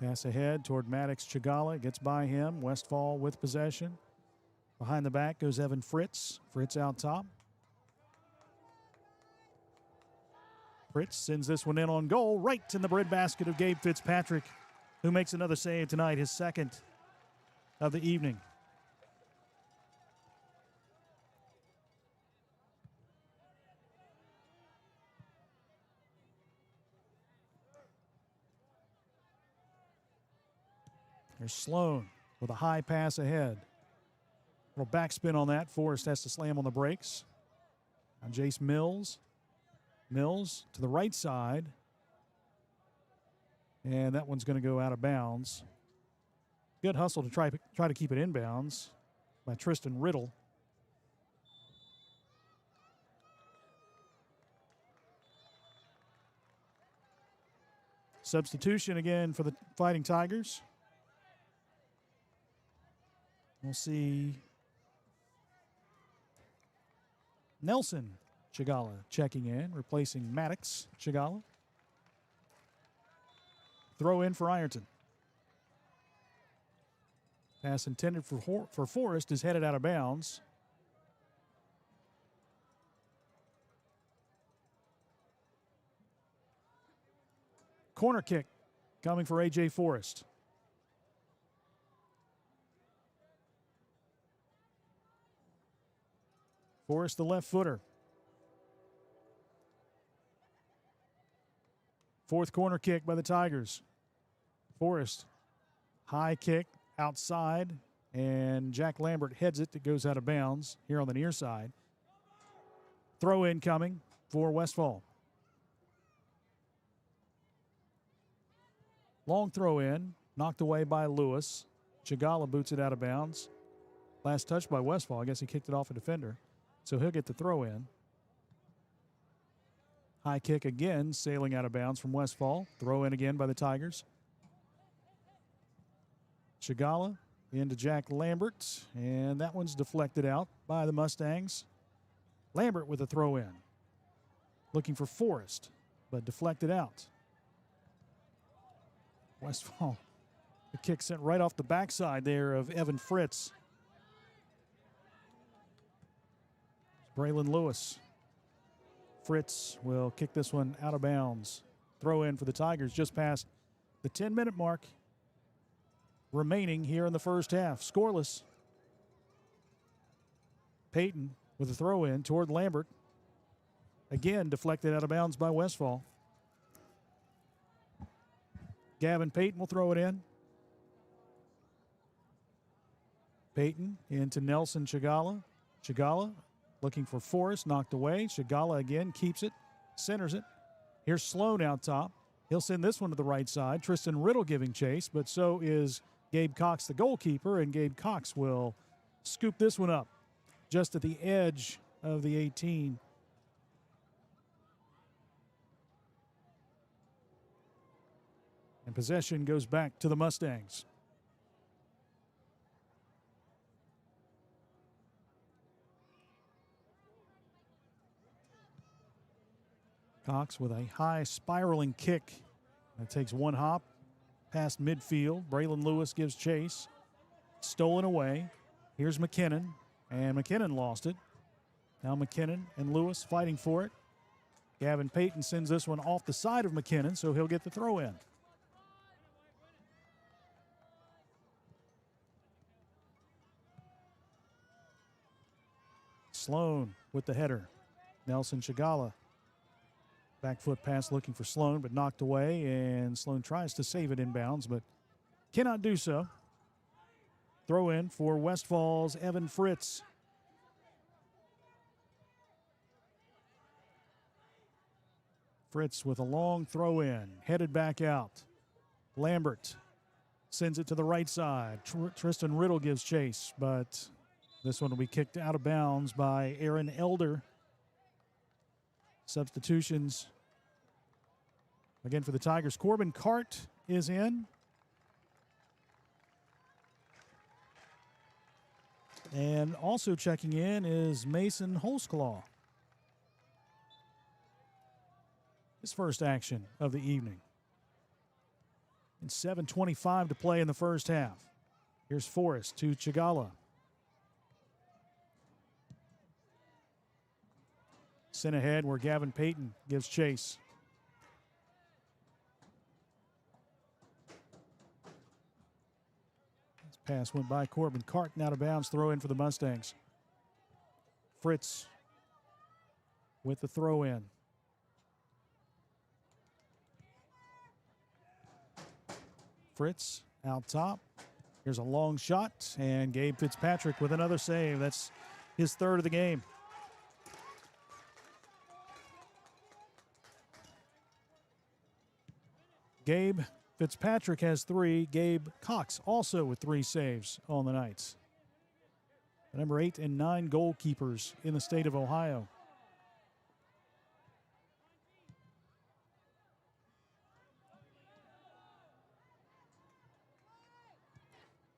Pass ahead toward Maddox Chagala. Gets by him. Westfall with possession. Behind the back goes Evan Fritz. Fritz out top. Fritz sends this one in on goal, right in the breadbasket of Gabe Fitzpatrick, who makes another save tonight, his 2nd of the evening. There's Sloan with a high pass ahead. Little backspin on that. Forrest has to slam on the brakes. On Jace Mills. Mills to the right side. And that one's going to go out of bounds. Good hustle to try to keep it inbounds by Tristan Riddle. Substitution again for the Fighting Tigers. We'll see Nelson Chigala checking in, replacing Maddox Chigala. Throw in for Ironton. Pass intended for Forrest is headed out of bounds. Corner kick coming for A.J. Forrest. Forrest, the left footer. Fourth corner kick by the Tigers. Forrest, high kick outside, and Jack Lambert heads it. It goes out of bounds here on the near side. Throw in coming for Westfall. Long throw in, knocked away by Lewis. Chigala boots it out of bounds. Last touch by Westfall. I guess he kicked it off a defender. So he'll get the throw in. High kick again, sailing out of bounds from Westfall. Throw in again by the Tigers. Chigala into Jack Lambert, and that one's deflected out by the Mustangs. Lambert with a throw in. Looking for Forrest, but deflected out. Westfall, the kick sent right off the backside there of Evan Fritz. Braylon Lewis. Fritz will kick this one out of bounds. Throw in for the Tigers just past the 10-minute mark remaining here in the first half. Scoreless. Payton with a throw in toward Lambert. Again, deflected out of bounds by Westfall. Gavin Payton will throw it in. Payton into Nelson Chigala. Chigala looking for Forrest, knocked away. Chigala again keeps it, centers it. Here's Sloan out top. He'll send this one to the right side. Tristan Riddle giving chase, but so is Gabe Cox, the goalkeeper, and Gabe Cox will scoop this one up just at the edge of the 18. And possession goes back to the Mustangs. Cox with a high spiraling kick. That takes one hop past midfield. Braylon Lewis gives chase. Stolen away. Here's McKinnon, and McKinnon lost it. Now McKinnon and Lewis fighting for it. Gavin Payton sends this one off the side of McKinnon, so he'll get the throw in. Sloan with the header. Nelson Chigala. Back foot pass looking for Sloan, but knocked away, and Sloan tries to save it inbounds, but cannot do so. Throw in for Westfall's Evan Fritz. Fritz with a long throw in, headed back out. Lambert sends it to the right side. Tristan Riddle gives chase, but this one will be kicked out of bounds by Aaron Elder. Substitutions again for the Tigers. Corbin Cart is in. And also checking in is Mason Holsclaw. His first action of the evening. And 7:25 to play in the first half. Here's Forrest to Chigala. Sent ahead where Gavin Payton gives chase. This pass went by Corbin Cart, and out of bounds. Throw in for the Mustangs. Fritz with the throw in. Fritz out top. Here's a long shot, and Gabe Fitzpatrick with another save. That's his third of the game. Gabe Fitzpatrick has 3. Gabe Cox also with 3 saves on the night. The number 8 and 9 goalkeepers in the state of Ohio.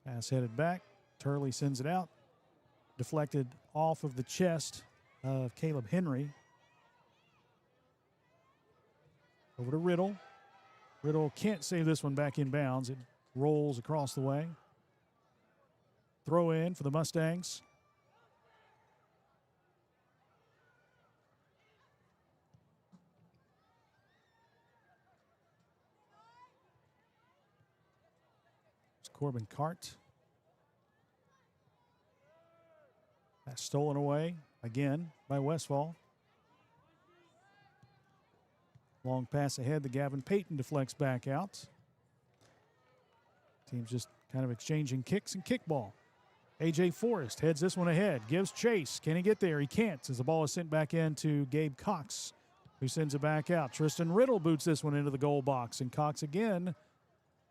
Pass headed back. Turley sends it out. Deflected off of the chest of Caleb Henry. Over to Riddle. Riddle can't save this one back in bounds. It rolls across the way. Throw in for the Mustangs. It's Corbin Cart. That's stolen away again by Westfall. Long pass ahead. The Gavin Payton deflects back out. Team's just kind of exchanging kicks and kickball. A.J. Forrest heads this one ahead. Gives chase. Can he get there? He can't as the ball is sent back in to Gabe Cox, who sends it back out. Tristan Riddle boots this one into the goal box, and Cox again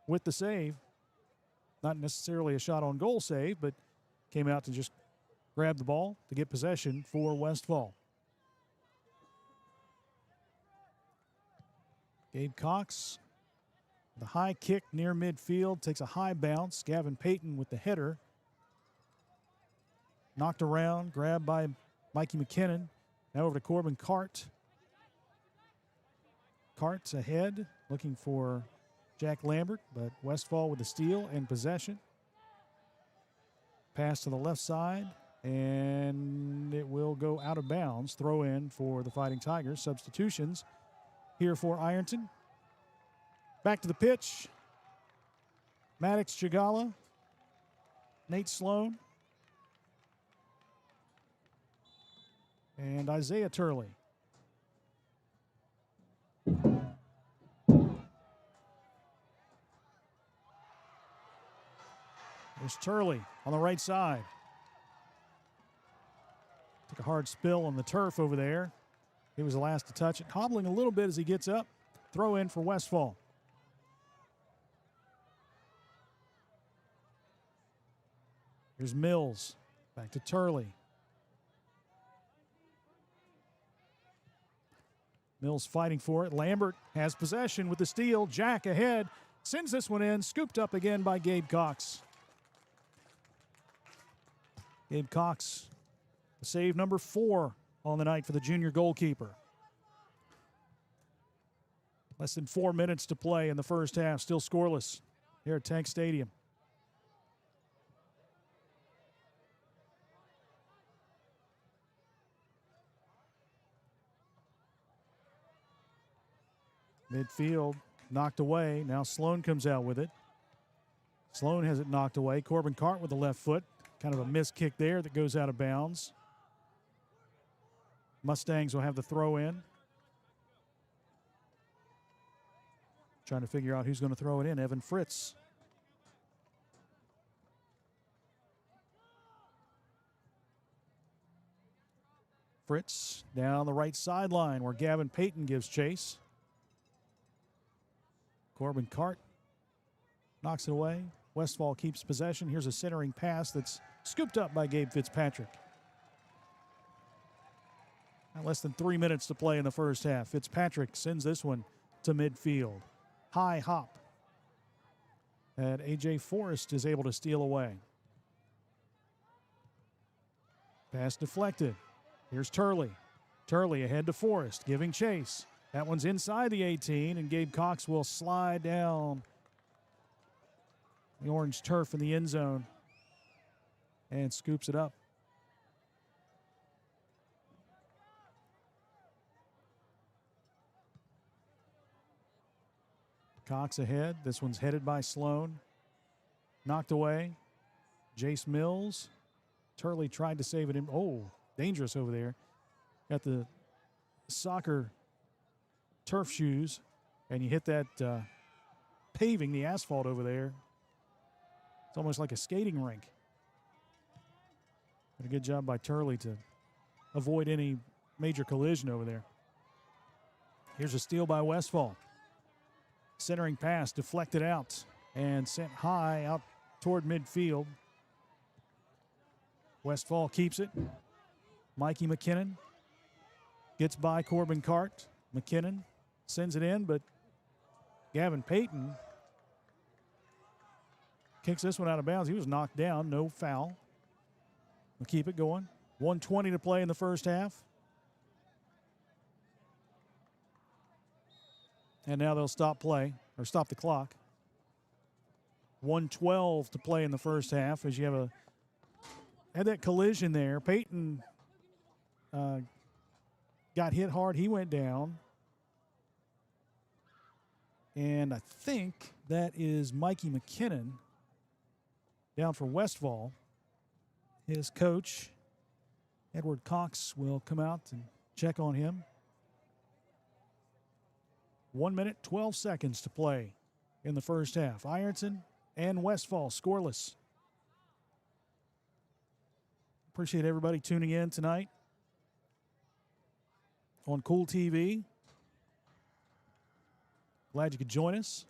with the save. Not necessarily a shot on goal save, but came out to just grab the ball to get possession for Westfall. Gabe Cox, the high kick near midfield, takes a high bounce. Gavin Payton with the header. Knocked around, grabbed by Mikey McKinnon. Now over to Corbin Cart. Cart's ahead, looking for Jack Lambert, but Westfall with the steal and possession. Pass to the left side, and it will go out of bounds. Throw in for the Fighting Tigers. Substitutions here for Ironton. Back to the pitch. Maddox Chagala, Nate Sloan, and Isaiah Turley. There's Turley on the right side. Took a hard spill on the turf over there. He was the last to touch it. Hobbling a little bit as he gets up. Throw in for Westfall. Here's Mills. Back to Turley. Mills fighting for it. Lambert has possession with the steal. Jack ahead. Sends this one in. Scooped up again by Gabe Cox. Gabe Cox, save number 4 on the night for the junior goalkeeper. Less than 4 minutes to play in the first half. Still scoreless here at Tank Stadium. Midfield knocked away. Now Sloan comes out with it. Sloan has it knocked away. Corbin Cart with the left foot. Kind of a missed kick there that goes out of bounds. Mustangs will have the throw in. Trying to figure out who's going to throw it in. Evan Fritz. Fritz down the right sideline where Gavin Payton gives chase. Corbin Cart knocks it away. Westfall keeps possession. Here's a centering pass that's scooped up by Gabe Fitzpatrick. Less than 3 minutes to play in the first half. Fitzpatrick sends this one to midfield. High hop. And A.J. Forrest is able to steal away. Pass deflected. Here's Turley. Turley ahead to Forrest, giving chase. That one's inside the 18, and Gabe Cox will slide down the orange turf in the end zone and scoops it up. Cox ahead. This one's headed by Sloan. Knocked away. Jace Mills. Turley tried to save it. Oh, dangerous over there. Got the soccer turf shoes, and you hit that paving, the asphalt over there. It's almost like a skating rink. Did a good job by Turley to avoid any major collision over there. Here's a steal by Westfall. Centering pass deflected out and sent high out toward midfield. Westfall keeps it. Mikey McKinnon gets by Corbin Cart. McKinnon sends it in, but Gavin Payton kicks this one out of bounds. He was knocked down, no foul. We'll keep it going. 1:20 to play in the first half. And now they'll stop play, or stop the clock. 1:12 to play in the first half as you had that collision there. Peyton got hit hard. He went down. And I think that is Mikey McKinnon down for Westfall. His coach, Edward Cox, will come out and check on him. 1 minute, 12 seconds to play in the first half. Ironton and Westfall scoreless. Appreciate everybody tuning in tonight on Kool TV. Glad you could join us.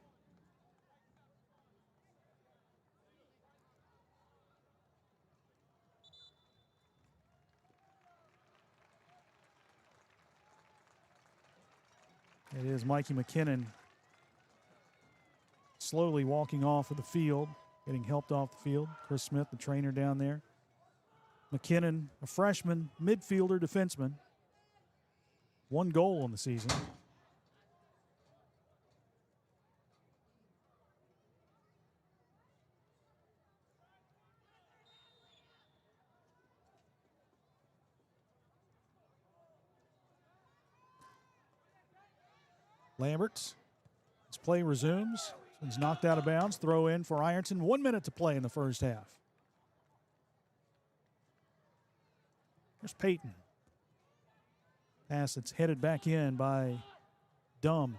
It is Mikey McKinnon slowly walking off of the field, getting helped off the field. Chris Smith, the trainer down there. McKinnon, a freshman, midfielder, defenseman. 1 goal on the season. Lambert, his play resumes. He's knocked out of bounds. Throw in for Ironton. 1 minute to play in the first half. There's Peyton. Pass that's headed back in by Dumb.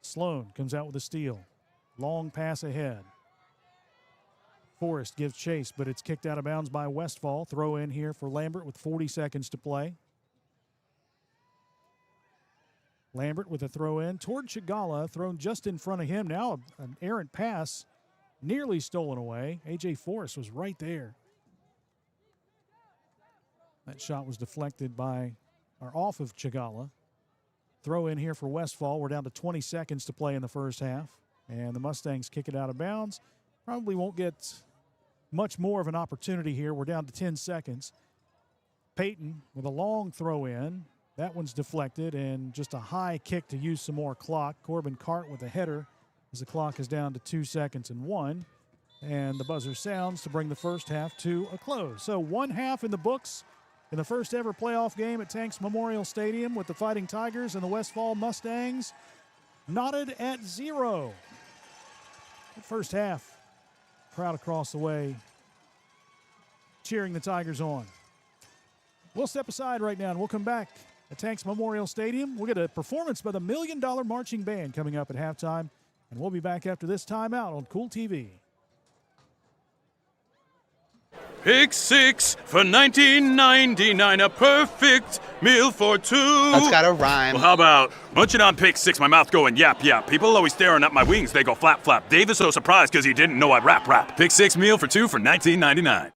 Sloan comes out with a steal. Long pass ahead. Forrest gives chase, but it's kicked out of bounds by Westfall. Throw in here for Lambert with 40 seconds to play. Lambert with a throw in toward Chagala, thrown just in front of him. Now an errant pass nearly stolen away. A.J. Forrest was right there. That shot was deflected by, or off of Chagala. Throw in here for Westfall. We're down to 20 seconds to play in the first half. And the Mustangs kick it out of bounds. Probably won't get much more of an opportunity here. We're down to 10 seconds. Peyton with a long throw in. That one's deflected, and just a high kick to use some more clock. Corbin Cart with a header as the clock is down to 2 seconds and 1. And the buzzer sounds to bring the first half to a close. So 1 half in the books in the first ever playoff game at Tanks Memorial Stadium with the Fighting Tigers and the Westfall Mustangs knotted at 0. The first half, crowd across the way cheering the Tigers on. We'll step aside right now and we'll come back at Tanks Memorial Stadium. We'll get a performance by the $1 Million Marching Band coming up at halftime, and we'll be back after this timeout on Kool TV. Pick 6 for $19.99, a perfect meal for 2. That's gotta rhyme. Well, how about munching on Pick 6, my mouth going yap yap. People always staring at my wings, they go flap flap. Dave is so surprised because he didn't know I'd rap. Pick 6 meal for 2 for $19.99.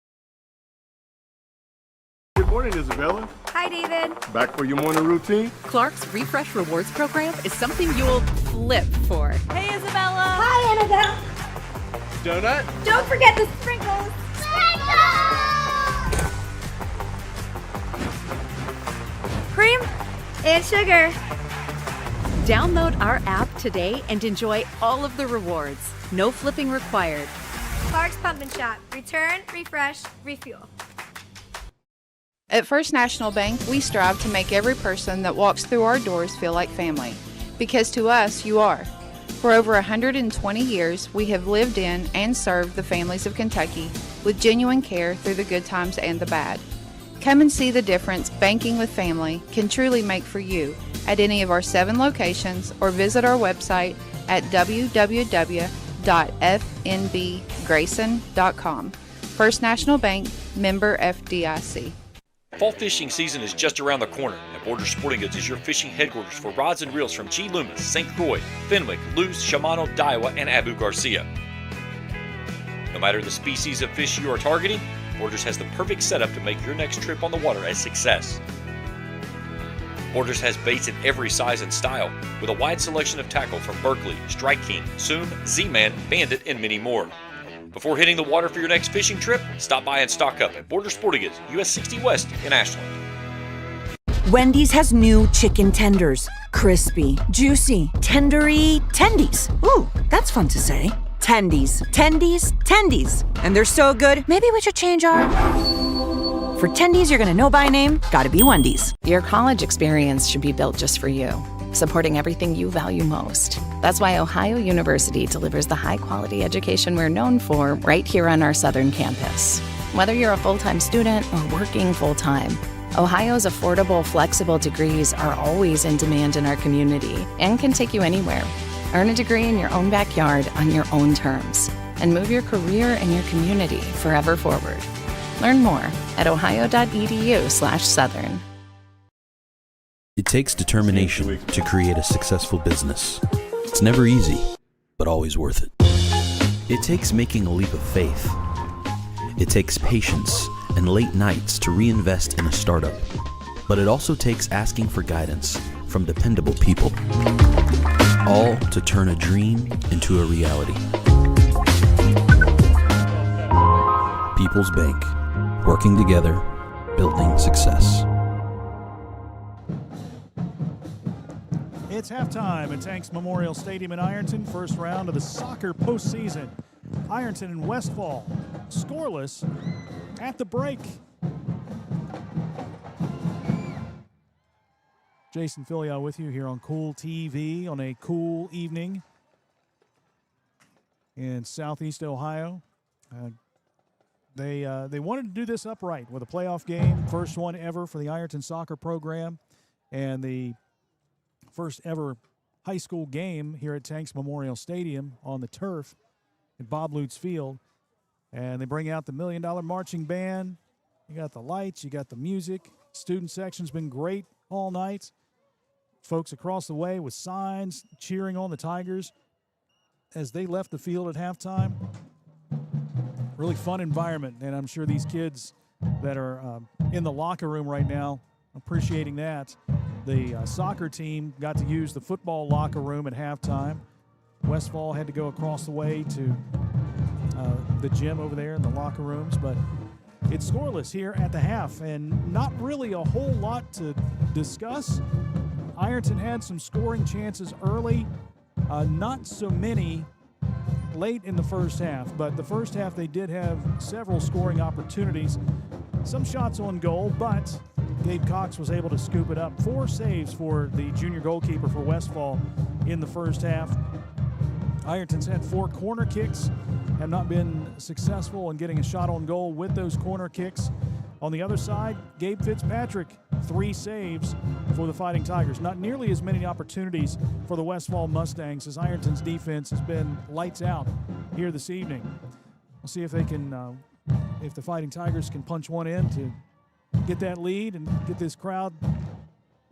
Good morning, Isabella. Hi, David. Back for your morning routine? Clark's Refresh Rewards program is something you'll flip for. Hey, Isabella. Hi, Annabelle. Donut? Don't forget the sprinkles. Cream and sugar. Download our app today and enjoy all of the rewards. No flipping required. Clark's Pump and Shop. Return, refresh, refuel. At First National Bank, we strive to make every person that walks through our doors feel like family. Because to us, you are. For over 120 years, we have lived in and served the families of Kentucky with genuine care through the good times and the bad. Come and see the difference banking with family can truly make for you at any of our 7 locations or visit our website at www.fnbgrayson.com. First National Bank, member FDIC. Fall fishing season is just around the corner, and Borders Sporting Goods is your fishing headquarters for rods and reels from G. Loomis, St. Croix, Fenwick, Luce, Shimano, Daiwa, and Abu Garcia. No matter the species of fish you are targeting, Borders has the perfect setup to make your next trip on the water a success. Borders has baits in every size and style, with a wide selection of tackle from Berkeley, Strike King, Soon, Z-Man, Bandit, and many more. Before hitting the water for your next fishing trip, stop by and stock up at Borders Sporting Goods, US 60 West in Ashland. Wendy's has new chicken tenders. Crispy, juicy, tendery tendies. Ooh, that's fun to say. Tendies, tendies, tendies. And they're so good, maybe we should change our... For tendies you're gonna know by name, gotta be Wendy's. Your college experience should be built just for you, supporting everything you value most. That's why Ohio University delivers the high-quality education we're known for right here on our southern campus. Whether you're a full-time student or working full-time, Ohio's affordable, flexible degrees are always in demand in our community and can take you anywhere. Earn a degree in your own backyard on your own terms and move your career and your community forever forward. Learn more at ohio.edu/southern. It takes determination to create a successful business. It's never easy, but always worth it. It takes making a leap of faith. It takes patience and late nights to reinvest in a startup. But it also takes asking for guidance from dependable people. All to turn a dream into a reality. People's Bank. Working together, building success. It's halftime at Tanks Memorial Stadium in Ironton. First round of the soccer postseason. Ironton and Westfall scoreless at the break. Jason Filial with you here on Kool TV on a cool evening in Southeast Ohio. They wanted to do this upright with a playoff game, first one ever for the Ironton soccer program, and the first ever high school game here at Tanks Memorial Stadium on the turf at Bob Lutz Field. And they bring out the $1 Million Marching Band. You got the lights, you got the music. Student section's been great all night. Folks across the way with signs cheering on the Tigers as they left the field at halftime. Really fun environment, and I'm sure these kids that are in the locker room right now appreciating that. The soccer team got to use the football locker room at halftime. Westfall had to go across the way to the gym over there in the locker rooms, but it's scoreless here at the half, and not really a whole lot to discuss. Ironton had some scoring chances early, not so many late in the first half, but the first half they did have several scoring opportunities, some shots on goal, but Gabe Cox was able to scoop it up. 4 saves for the junior goalkeeper for Westfall in the first half. Ironton's had 4 corner kicks, have not been successful in getting a shot on goal with those corner kicks. On the other side, Gabe Fitzpatrick, 3 saves for the Fighting Tigers. Not nearly as many opportunities for the Westfall Mustangs as Ironton's defense has been lights out here this evening. We'll see if they can, if the Fighting Tigers can punch one in to get that lead and get this crowd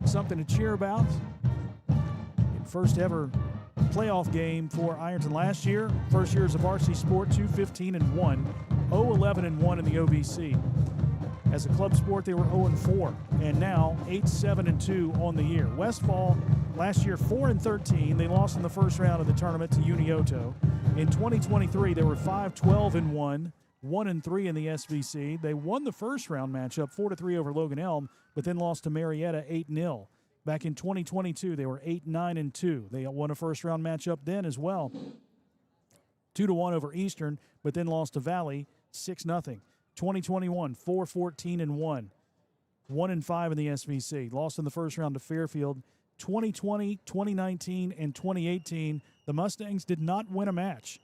something to cheer about. First ever playoff game for Ironton last year. First year as a varsity sport, 2-15-1, 0-11-1 in the OVC. As a club sport, they were 0-4, and now 8-7-2 on the year. Westfall last year 4-13. They lost in the first round of the tournament to Unioto. In 2023, they were 5-12-1, 1-3 in the SVC. They won the first round matchup 4-3 over Logan Elm, but then lost to Marietta 8-0. Back in 2022, they were 8-9-2. They won a first round matchup then as well, 2-1 over Eastern, but then lost to Valley 6-0. 2021, 4-14-1, 1-5 in the SVC. Lost in the first round to Fairfield. 2020, 2019, and 2018, the Mustangs did not win a match.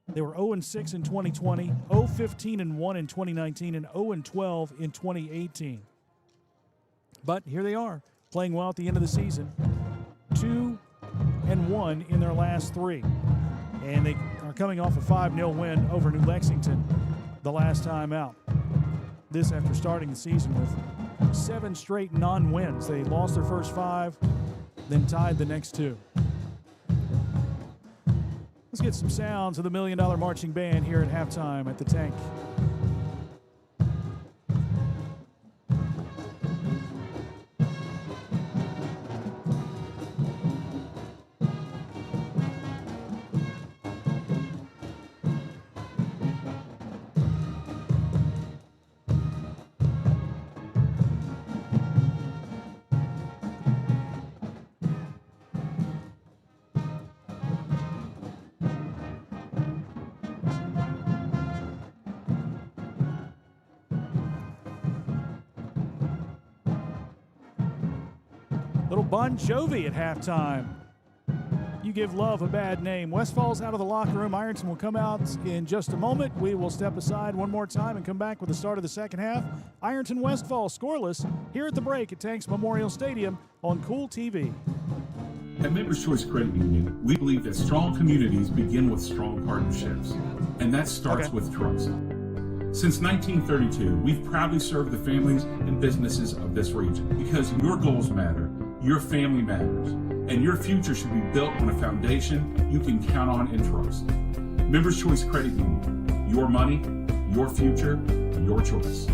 They were 0-6 in 2020, 0-15-1 in 2019, and 0-12 in 2018. But here they are, playing well at the end of the season. 2-1 in their last 3. And they are coming off a 5-0 win over New Lexington the last time out. This after starting the season with 7 straight non-wins. They lost their first 5, then tied the next 2. Let's get some sounds of the $1 Million Marching Band here at halftime at the Tank. Little Bon Jovi at halftime. You give love a bad name. Westfall's out of the locker room. Ironton will come out in just a moment. We will step aside one more time and come back with the start of the second half. Ironton Westfall scoreless here at the break at Tanks Memorial Stadium on Kool TV. At Members Choice Credit Union, we believe that strong communities begin with strong partnerships, and that starts with trust. Since 1932, we've proudly served the families and businesses of this region because your goals matter, your family matters, and your future should be built on a foundation you can count on and trust. Members Choice Credit Union, your money, your future, your choice.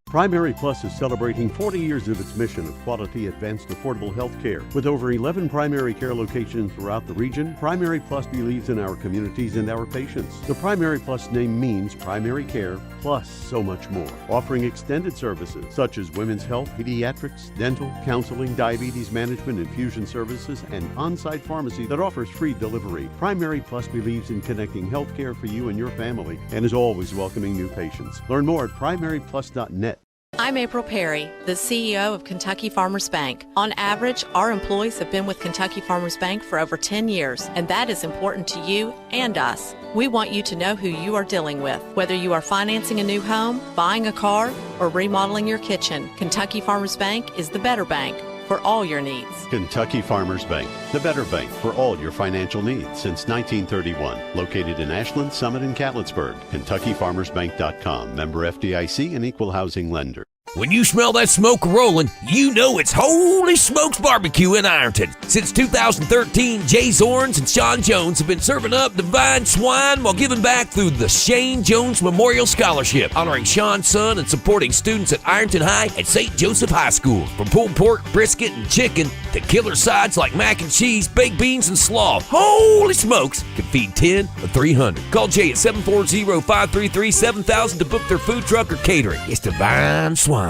Primary Plus is celebrating 40 years of its mission of quality, advanced, affordable health care. With over 11 primary care locations throughout the region, Primary Plus believes in our communities and our patients. The Primary Plus name means primary care plus so much more, offering extended services such as women's health, pediatrics, dental, counseling, diabetes management, infusion services, and on-site pharmacy that offers free delivery. Primary Plus believes in connecting health care for you and your family and is always welcoming new patients. Learn more at primaryplus.net. I'm April Perry, the CEO of Kentucky Farmers Bank. On average, our employees have been with Kentucky Farmers Bank for over 10 years, and that is important to you and us. We want you to know who you are dealing with. Whether you are financing a new home, buying a car, or remodeling your kitchen, Kentucky Farmers Bank is the better bank for all your needs. Kentucky Farmers Bank, the better bank for all your financial needs since 1931. Located in Ashland, Summit, and Catlettsburg. KentuckyFarmersBank.com. Member FDIC and Equal Housing Lender. When you smell that smoke rolling, you know it's Holy Smokes Barbecue in Ironton. Since 2013, Jay Zorns and Sean Jones have been serving up divine swine while giving back through the Shane Jones Memorial Scholarship, honoring Sean's son and supporting students at Ironton High and St. Joseph High School. From pulled pork, brisket, and chicken to killer sides like mac and cheese, baked beans, and slaw, Holy Smokes can feed 10 or 300. Call Jay at 740-533-7000 to book their food truck or catering. It's divine swine.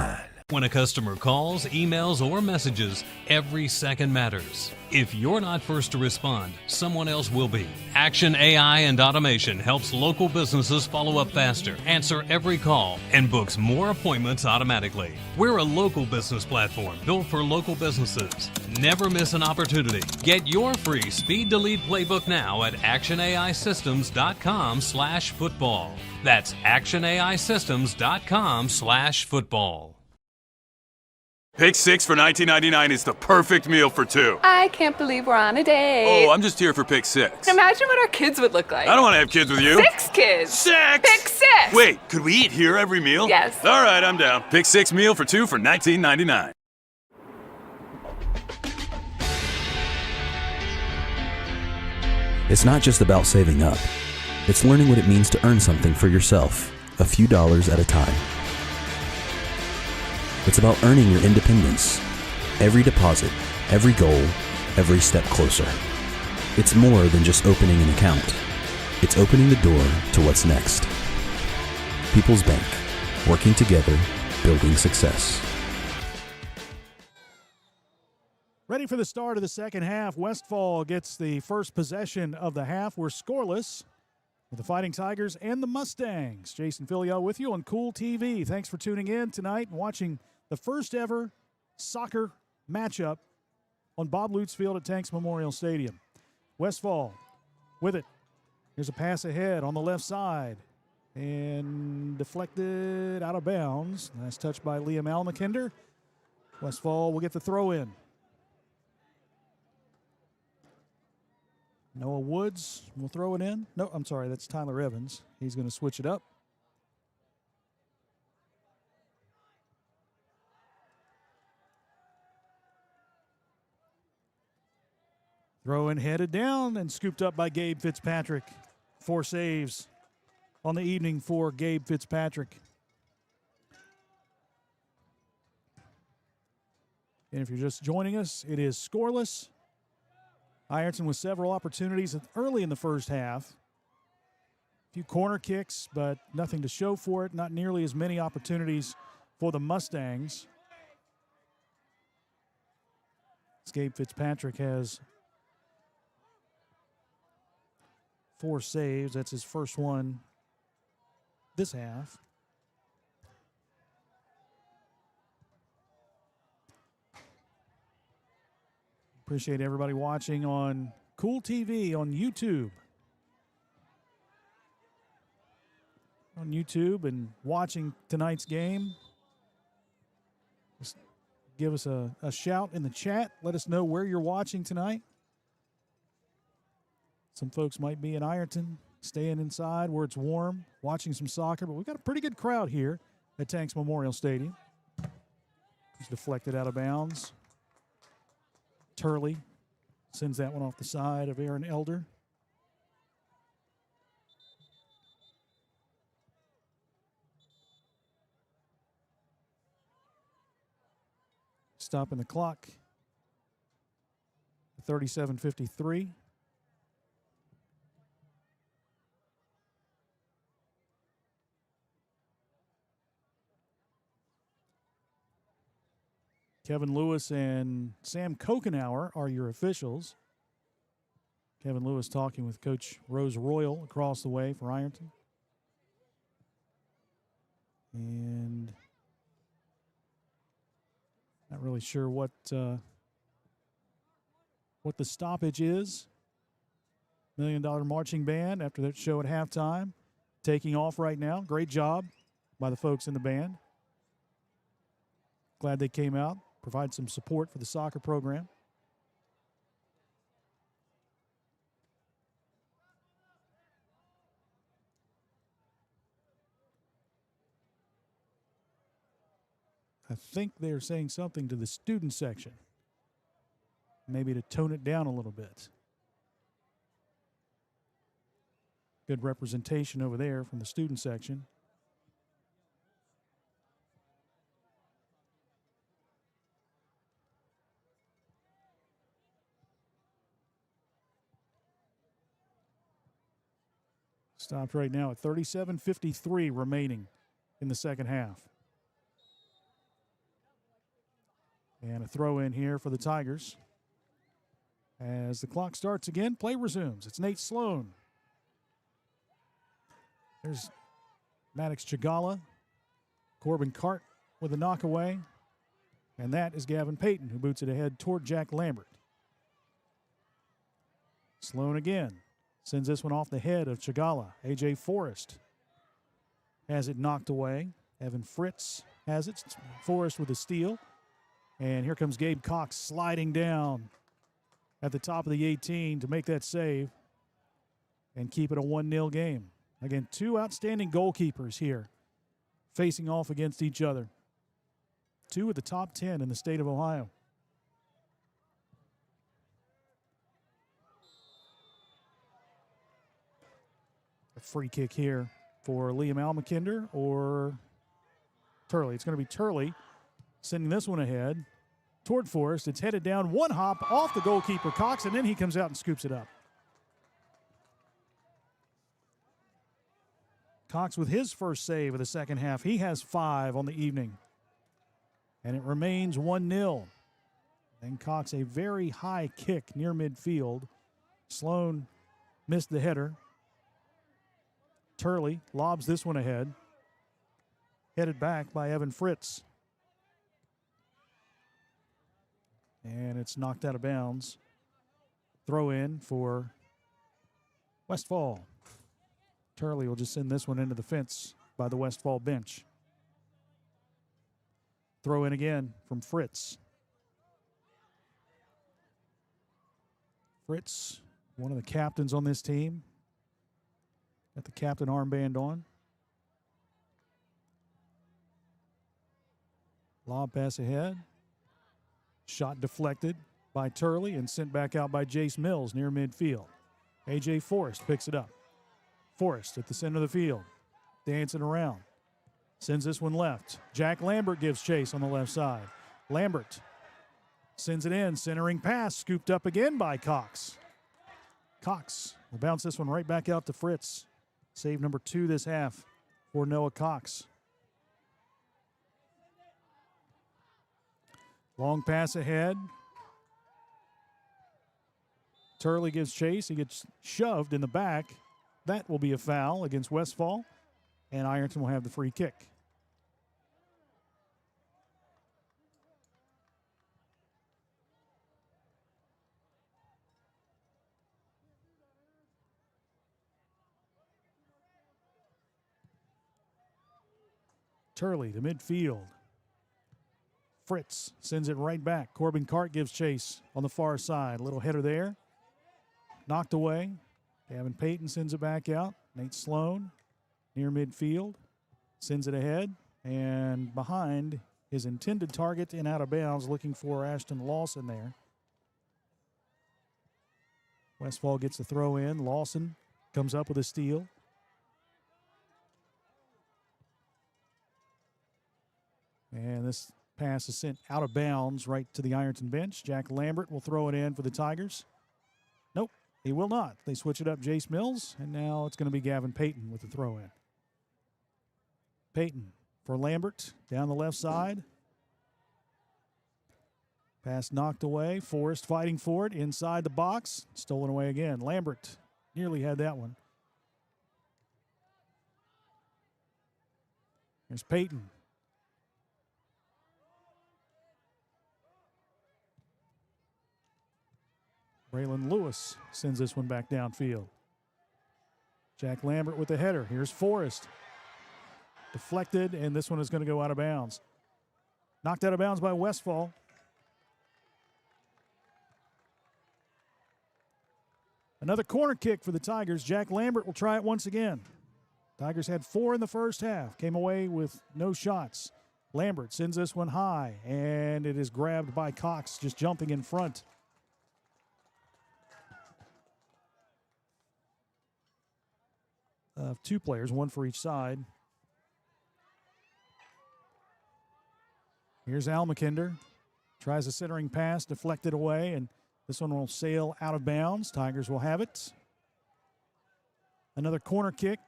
When a customer calls, emails, or messages, every second matters. If you're not first to respond, someone else will be. Action AI and Automation helps local businesses follow up faster, answer every call, and books more appointments automatically. We're a local business platform built for local businesses. Never miss an opportunity. Get your free Speed to Lead playbook now at actionaisystems.com/football. That's actionaisystems.com/football. Pick 6 for $19.99 is the perfect meal for 2. I can't believe we're on a date. Oh, I'm just here for Pick 6. Imagine what our kids would look like. I don't want to have kids with you. 6 kids. 6! Pick 6! Wait, could we eat here every meal? Yes. All right, I'm down. Pick 6 meal for 2 for $19.99. It's not just about saving up. It's learning what it means to earn something for yourself, a few dollars at a time. It's about earning your independence. Every deposit, every goal, every step closer. It's more than just opening an account. It's opening the door to what's next. People's Bank, working together, building success. Ready for the start of the second half. Westfall gets the first possession of the half. We're scoreless with the Fighting Tigers and the Mustangs. Jason Filio with you on Kool TV. Thanks for tuning in tonight and watching the first ever soccer matchup on Bob Lutz Field at Tanks Memorial Stadium. Westfall with it. Here's a pass ahead on the left side and deflected out of bounds. Nice touch by Liam Almakinder. Westfall will get the throw in. Noah Woods will throw it in. No, I'm sorry, that's Tyler Evans. He's going to switch it up. Throw in headed down and scooped up by Gabe Fitzpatrick. 4 saves on the evening for Gabe Fitzpatrick. And if you're just joining us, it is scoreless. Ironton with several opportunities early in the first half. A few corner kicks, but nothing to show for it. Not nearly as many opportunities for the Mustangs. Gabe Fitzpatrick has 4 saves. That's his first one this half. Appreciate everybody watching on Kool TV on YouTube. On YouTube and watching tonight's game. Just give us a shout in the chat. Let us know where you're watching tonight. Some folks might be in Ironton, staying inside where it's warm, watching some soccer, but we've got a pretty good crowd here at Tanks Memorial Stadium. It's deflected out of bounds. Turley sends that one off the side of Aaron Elder. Stopping the clock. 37:53. Kevin Lewis and Sam Kokenauer are your officials. Kevin Lewis talking with Coach Rose Royal across the way for Ironton. And not really sure what the stoppage is. $1 Million Marching Band after that show at halftime. Taking off right now. Great job by the folks in the band. Glad they came out. Provide some support for the soccer program. I think they're saying something to the student section. Maybe to tone it down a little bit. Good representation over there from the student section. Stopped right now at 37:53 remaining in the second half. And a throw in here for the Tigers. As the clock starts again, play resumes. It's Nate Sloan. There's Maddox Chagala. Corbin Cart with a knockaway. And that is Gavin Payton, who boots it ahead toward Jack Lambert. Sloan again. Sends this one off the head of Chagala. A.J. Forrest has it knocked away. Evan Fritz has it. Forrest with a steal. And here comes Gabe Cox sliding down at the top of the 18 to make that save and keep it a 1-0 game. Again, 2 outstanding goalkeepers here facing off against each other. 2 of the top 10 in the state of Ohio. A free kick here for Liam Almakinder or Turley. It's going to be Turley sending this one ahead toward Forrest. It's headed down, one hop off the goalkeeper Cox, and then he comes out and scoops it up. Cox with his first save of the second half. He has 5 on the evening. And it remains 1-0. Then Cox a very high kick near midfield. Sloan missed the header. Turley lobs this one ahead. Headed back by Evan Fritz. And it's knocked out of bounds. Throw in for Westfall. Turley will just send this one into the fence by the Westfall bench. Throw in again from Fritz. Fritz, one of the captains on this team. Got the captain armband on. Lob pass ahead. Shot deflected by Turley and sent back out by Jace Mills near midfield. A.J. Forrest picks it up. Forrest at the center of the field, dancing around. Sends this one left. Jack Lambert gives chase on the left side. Lambert sends it in, centering pass, scooped up again by Cox. Cox will bounce this one right back out to Fritz. Save number 2 this half for Noah Cox. Long pass ahead. Turley gives chase. He gets shoved in the back. That will be a foul against Westfall, and Ironton will have the free kick. Turley to midfield. Fritz sends it right back. Corbin Cart gives chase on the far side. A little header there. Knocked away. Gavin Payton sends it back out. Nate Sloan near midfield. Sends it ahead. And behind his intended target and out of bounds, looking for Ashton Lawson there. Westfall gets the throw in. Lawson comes up with a steal. And this pass is sent out of bounds right to the Ironton bench. Jack Lambert will throw it in for the Tigers. Nope, he will not. They switch it up, Jace Mills, and now it's going to be Gavin Payton with the throw in. Payton for Lambert down the left side. Pass knocked away. Forrest fighting for it inside the box. Stolen away again. Lambert nearly had that one. There's Payton. Braylon Lewis sends this one back downfield. Jack Lambert with the header. Here's Forrest. Deflected, and this one is going to go out of bounds. Knocked out of bounds by Westfall. Another corner kick for the Tigers. Jack Lambert will try it once again. Tigers had 4 in the first half. Came away with no shots. Lambert sends this one high, and it is grabbed by Cox, just jumping in front. Of 2 players, 1 for each side. Here's Al McKinder. Tries a centering pass, deflected away, and this one will sail out of bounds. Tigers will have it. Another corner kick.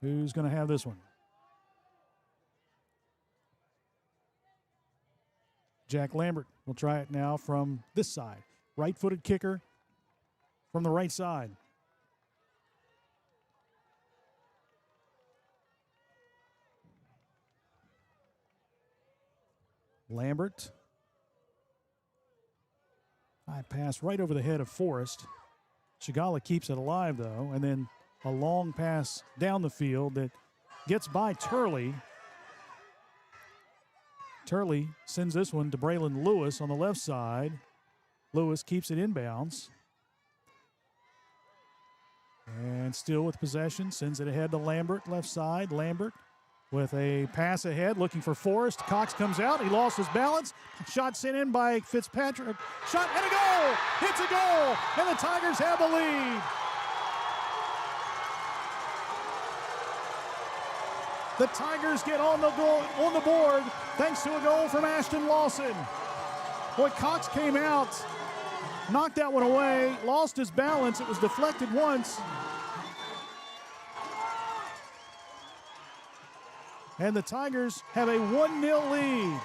Who's going to have this one? Jack Lambert will try it now from this side. Right-footed kicker from the right side. Lambert. High pass right over the head of Forrest. Chagala keeps it alive, though, and then a long pass down the field that gets by Turley. Turley sends this one to Braylon Lewis on the left side. Lewis keeps it inbounds. And still with possession, sends it ahead to Lambert, left side. Lambert with a pass ahead, looking for Forrest. Cox comes out. He lost his balance. Shot sent in by Fitzpatrick. Shot and a goal! Hits a goal! And the Tigers have the lead. The Tigers get on the board thanks to a goal from Ashton Lawson. Boy, Cox came out, knocked that one away, lost his balance. It was deflected once. And the Tigers have a 1-0 lead.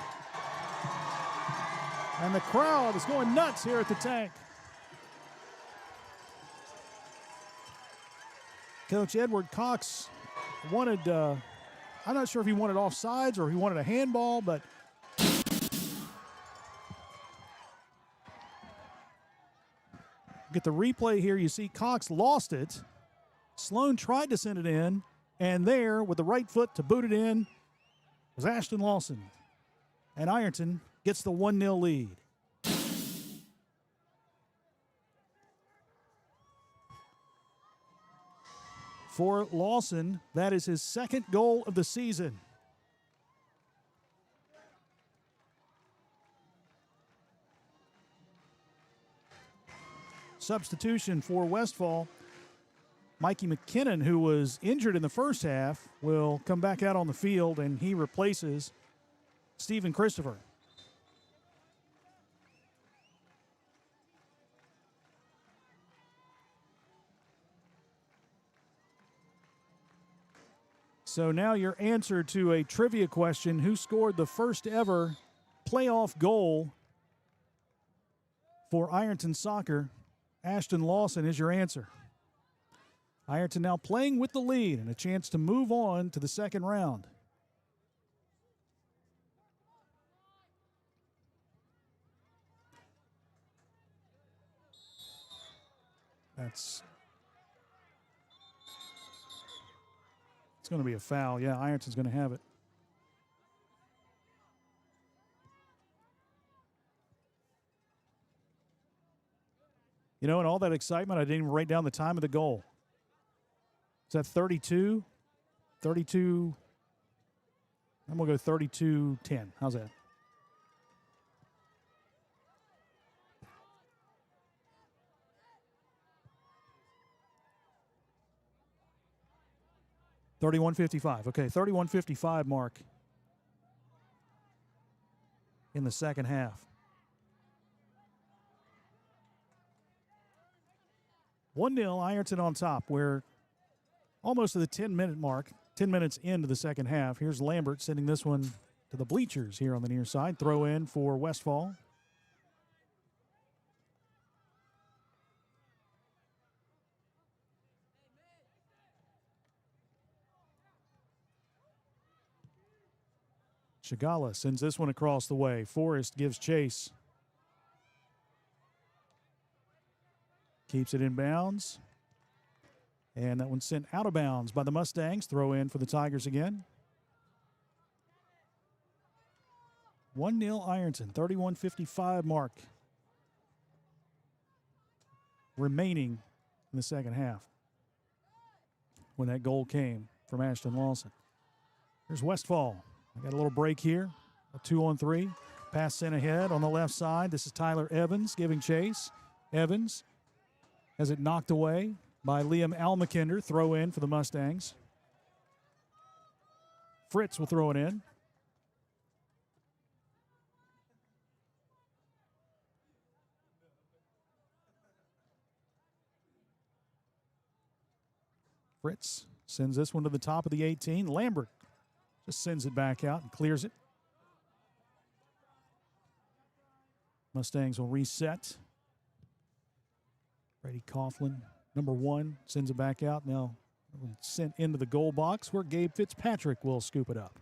And the crowd is going nuts here at the Tank. Coach Edward Cox wanted, I'm not sure if he wanted offsides or he wanted a handball, but get the replay here. You see Cox lost it. Sloan tried to send it in, and there, with the right foot to boot it in, was Ashton Lawson. And Ironton gets the 1-0 lead. For Lawson, that is his second goal of the season. substitution for Westfall. Mikey McKinnon, who was injured in the first half, will come back out on the field, and he replaces Stephen Christopher. So now your answer to a trivia question: who scored the first ever playoff goal for Ironton soccer? Ashton Lawson is your answer. Ironton now playing with the lead and a chance to move on to the second round. It's going to be a foul. Yeah, Ironton's going to have it. You know, in all that excitement, I didn't even write down the time of the goal. Is that 32? 32. I'm going to go 32-10. How's that? $31.55. Okay, $31.55 mark in the second half. 1-0, Ironton on top. We're almost to the 10-minute mark, 10 minutes into the second half. Here's Lambert sending this one to the bleachers here on the near side. Throw in for Westfall. Chagala sends this one across the way. Forrest gives chase. Keeps it in bounds. And that one's sent out of bounds by the Mustangs. Throw in for the Tigers again. 1-0 Ironton, 31:55 mark remaining in the second half when that goal came from Ashton Lawson. Here's Westfall. I got a little break here. A 2-on-3. Pass sent ahead on the left side. This is Tyler Evans giving chase. Evans has it knocked away by Liam Almakinder. Throw in for the Mustangs. Fritz will throw it in. Fritz sends this one to the top of the 18. Lambert just sends it back out and clears it. Mustangs will reset. Brady Coughlin, number 1, sends it back out. Now sent into the goal box where Gabe Fitzpatrick will scoop it up.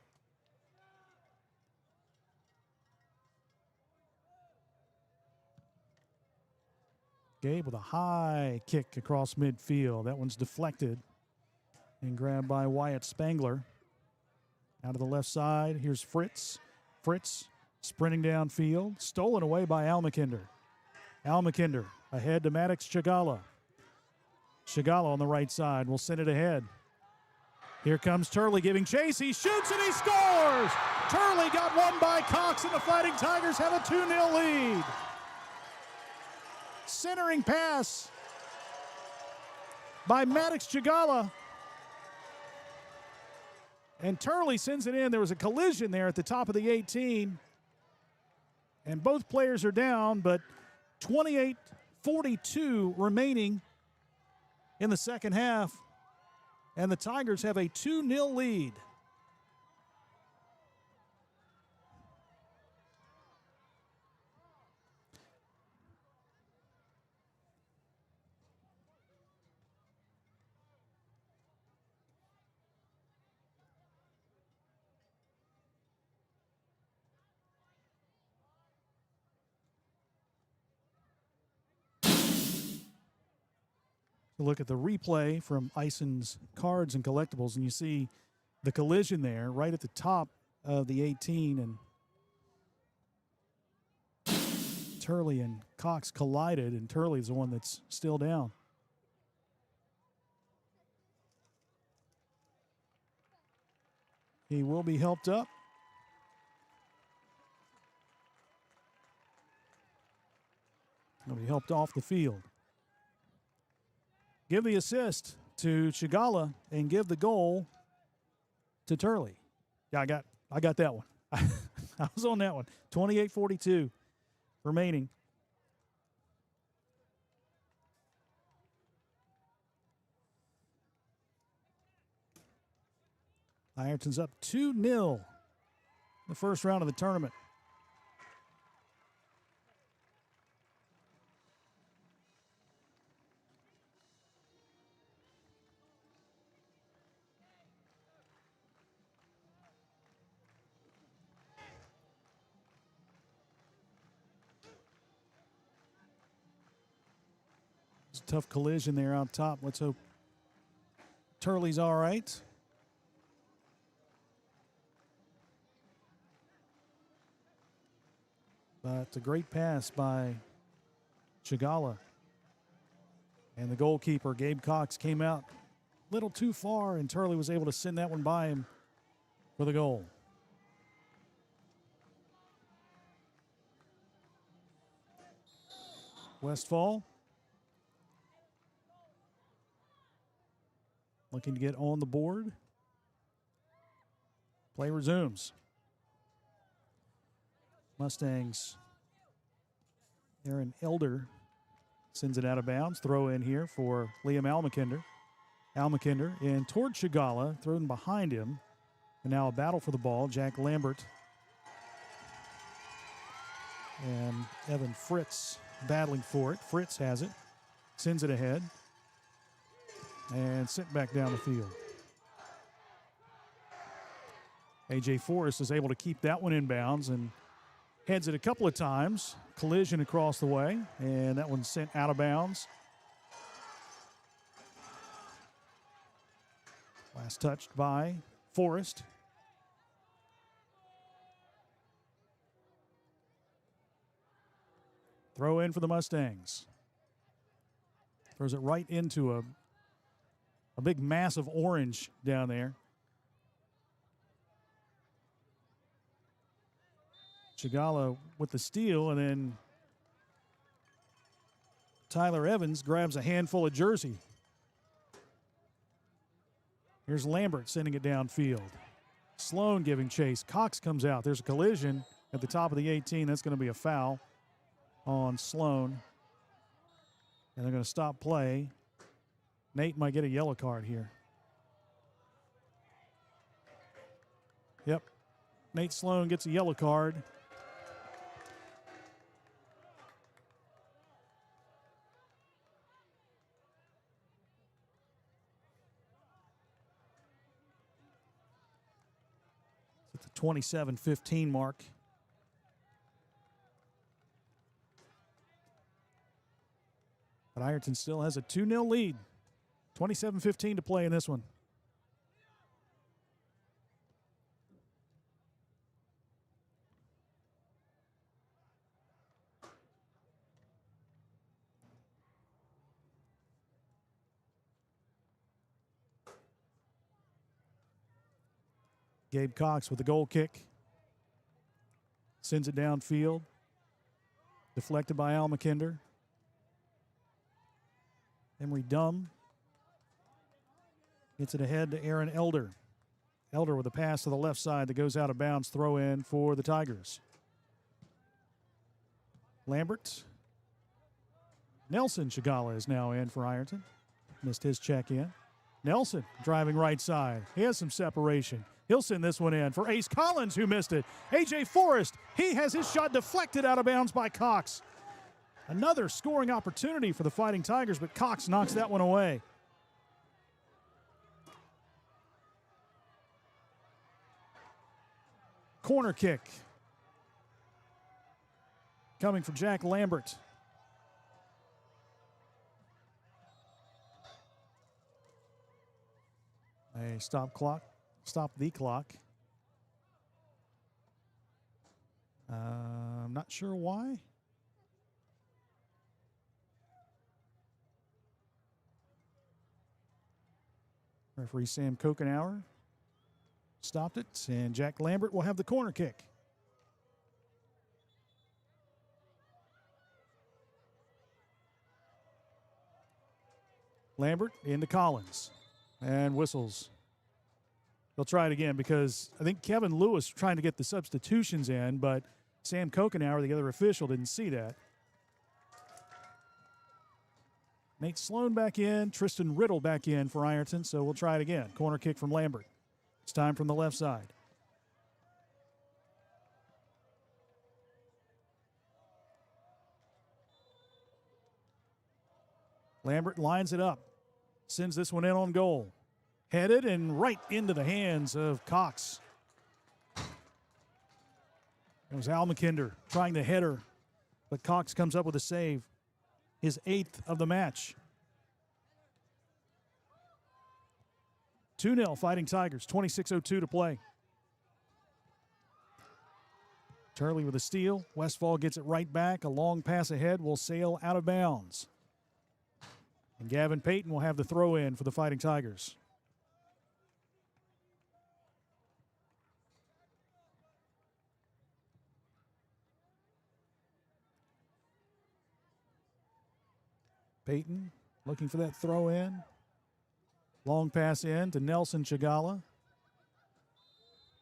Gabe with a high kick across midfield. That one's deflected and grabbed by Wyatt Spangler. Out of the left side, here's Fritz. Fritz sprinting downfield, stolen away by Almakinder. Almakinder ahead to Maddox Chagala. Chagala on the right side will send it ahead. Here comes Turley giving chase. He shoots and he scores! Turley got one by Cox, and the Fighting Tigers have a 2-0 lead. Centering pass by Maddox Chagala. And Turley sends it in. There was a collision there at the top of the 18. And both players are down, but 28:42 remaining in the second half. And the Tigers have a 2-0 lead. Look at the replay from Ison's Cards and Collectibles, and you see the collision there right at the top of the 18, and Turley and Cox collided, and Turley's the one that's still down. He will be helped up. He'll be helped off the field. give the assist to Chigala and give the goal to Turley. Yeah, I got that one. I was on that one. 28:42 remaining. Ironton's up 2-0 in the first round of the tournament. It's a tough collision there on top. Let's hope Turley's all right. But it's a great pass by Chigala. And the goalkeeper, Gabe Cox, came out a little too far, and Turley was able to send that one by him for the goal. Westfall looking to get on the board. Play resumes. Mustangs. Aaron Elder sends it out of bounds. Throw in here for Liam Almakinder. Almakinder in toward Chigala, thrown behind him. And now a battle for the ball. Jack Lambert and Evan Fritz battling for it. Fritz has it. Sends it ahead. And sent back down the field. A.J. Forrest is able to keep that one in bounds and heads it a couple of times. Collision across the way, and that one's sent out of bounds. Last touched by Forrest. Throw in for the Mustangs. Throws it right into a big mass of orange down there. Chigala with the steal, and then Tyler Evans grabs a handful of jersey. Here's Lambert sending it downfield. Sloan giving chase. Cox comes out. There's a collision at the top of the 18. That's going to be a foul on Sloan. And they're going to stop play. Nate might get a yellow card here. Yep. Nate Sloan gets a yellow card. It's at the 27-15 mark. But Ironton still has a 2-0 lead. 27-15 to play in this one. Gabe Cox with the goal kick. Sends it downfield. Deflected by Al McKinder. Emery Dumb gets it ahead to Aaron Elder. Elder with a pass to the left side that goes out of bounds. Throw in for the Tigers. Lambert. Nelson Chigala is now in for Ironton. Missed his check in. Nelson driving right side. He has some separation. He'll send this one in for Ace Collins, who missed it. A.J. Forrest, he has his shot deflected out of bounds by Cox. Another scoring opportunity for the Fighting Tigers, but Cox knocks that one away. Corner kick. Coming from Jack Lambert. A stop the clock. I'm not sure why. Referee Sam Kokenauer stopped it, and Jack Lambert will have the corner kick. Lambert into Collins. And whistles. They'll try it again because I think Kevin Lewis trying to get the substitutions in, but Sam Kokenauer, the other official, didn't see that. Nate Sloan back in, Tristan Riddle back in for Ironton, so we'll try it again. Corner kick from Lambert. It's time from the left side. Lambert lines it up, sends this one in on goal. Headed and right into the hands of Cox. It was Al McKinder trying to header, but Cox comes up with a save. His 8th of the match. 2-0 Fighting Tigers, 26:02 to play. Turley with a steal. Westfall gets it right back. A long pass ahead will sail out of bounds. And Gavin Payton will have the throw in for the Fighting Tigers. Payton looking for that throw in. Long pass in to Nelson Chagala.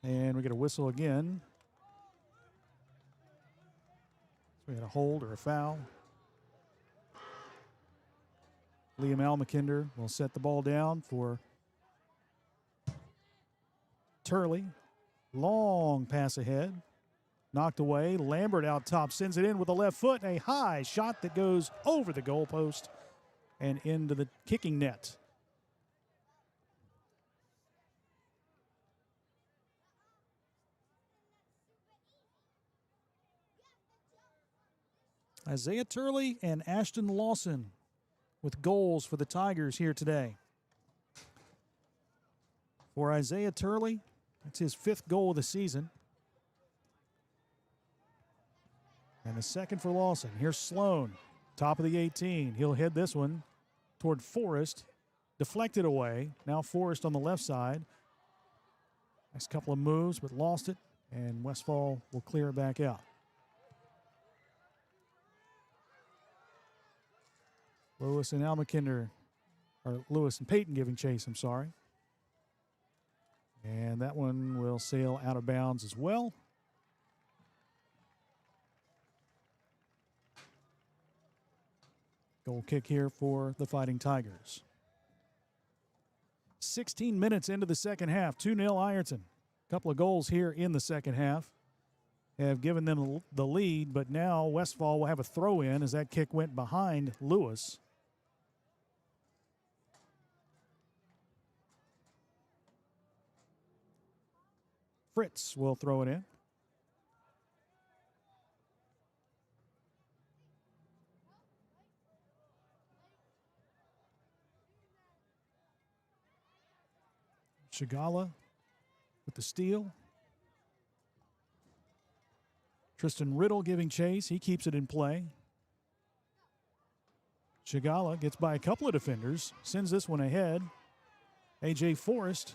And we get a whistle again. So we had a hold or a foul. Liam Almakinder will set the ball down for Turley. Long pass ahead. Knocked away. Lambert out top sends it in with the left foot. A high shot that goes over the goalpost and into the kicking net. Isaiah Turley and Ashton Lawson with goals for the Tigers here today. For Isaiah Turley, that's his 5th goal of the season. And the 2nd for Lawson. Here's Sloan, top of the 18. He'll head this one toward Forrest. Deflected away. Now Forrest on the left side. Nice couple of moves, but lost it. And Westfall will clear it back out. Lewis and Almakinder, or Lewis and Payton giving chase, I'm sorry. And that one will sail out of bounds as well. Goal kick here for the Fighting Tigers. 16 minutes into the second half, 2-0 Ironton. A couple of goals here in the second half have given them the lead, but now Westfall will have a throw in as that kick went behind Lewis. Fritz will throw it in. Chagala with the steal. Tristan Riddle giving chase. He keeps it in play. Chagala gets by a couple of defenders. Sends this one ahead. A.J. Forrest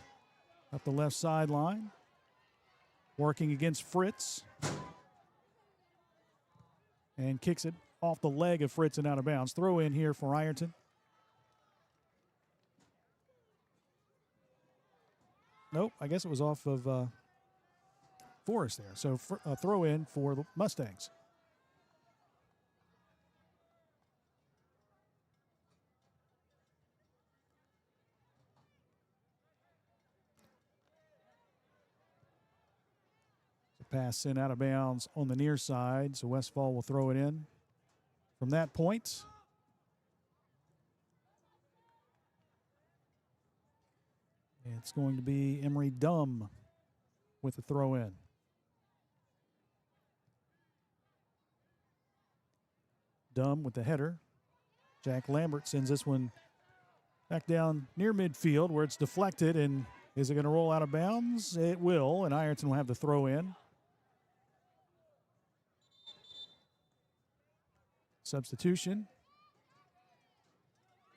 up the left sideline. Working against Fritz. And kicks it off the leg of Fritz and out of bounds. Throw in here for Ironton. Nope, I guess it was off of Forrest there. So a throw in for the Mustangs. Pass sent out of bounds on the near side, so Westfall will throw it in from that point. It's going to be Emery Dumm with the throw in. Dumm with the header. Jack Lambert sends this one back down near midfield where it's deflected, and is it going to roll out of bounds? It will, and Ironton will have the throw in. Substitution.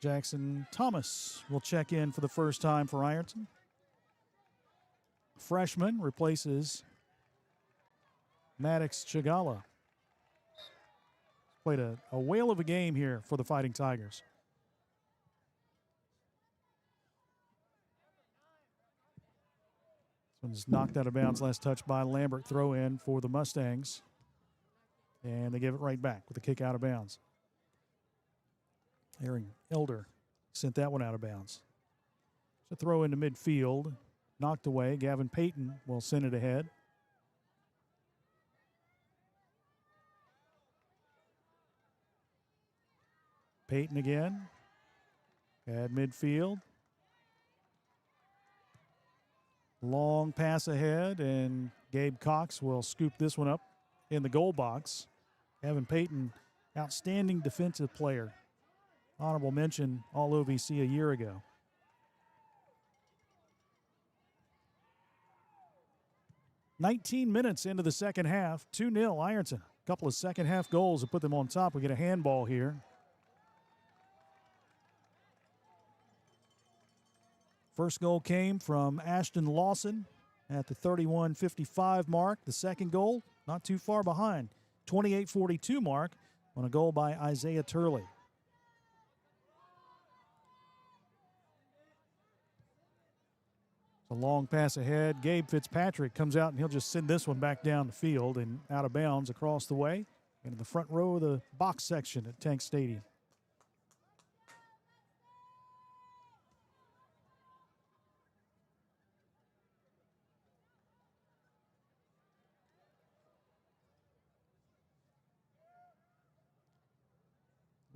Jackson Thomas will check in for the first time for Ironton. Freshman replaces Maddox Chagala. Played a whale of a game here for the Fighting Tigers. Was knocked out of bounds, last touch by Lambert. Throw in for the Mustangs. And they give it right back with a kick out of bounds. Aaron Elder sent that one out of bounds. So throw into midfield. Knocked away. Gavin Payton will send it ahead. Payton again. At midfield. Long pass ahead, and Gabe Cox will scoop this one up in the goal box. Gavin Payton, outstanding defensive player. Honorable mention all OVC a year ago. "19 minutes into the second half, 2-0 Ironton. A couple of second half goals to put them on top. We get a handball here. First goal came from Ashton Lawson at the 31:55 mark. The second goal, not too far behind, 28:42 mark on a goal by Isaiah Turley. A long pass ahead. Gabe Fitzpatrick comes out, and he'll just send this one back down the field and out of bounds across the way into the front row of the box section at Tank Stadium.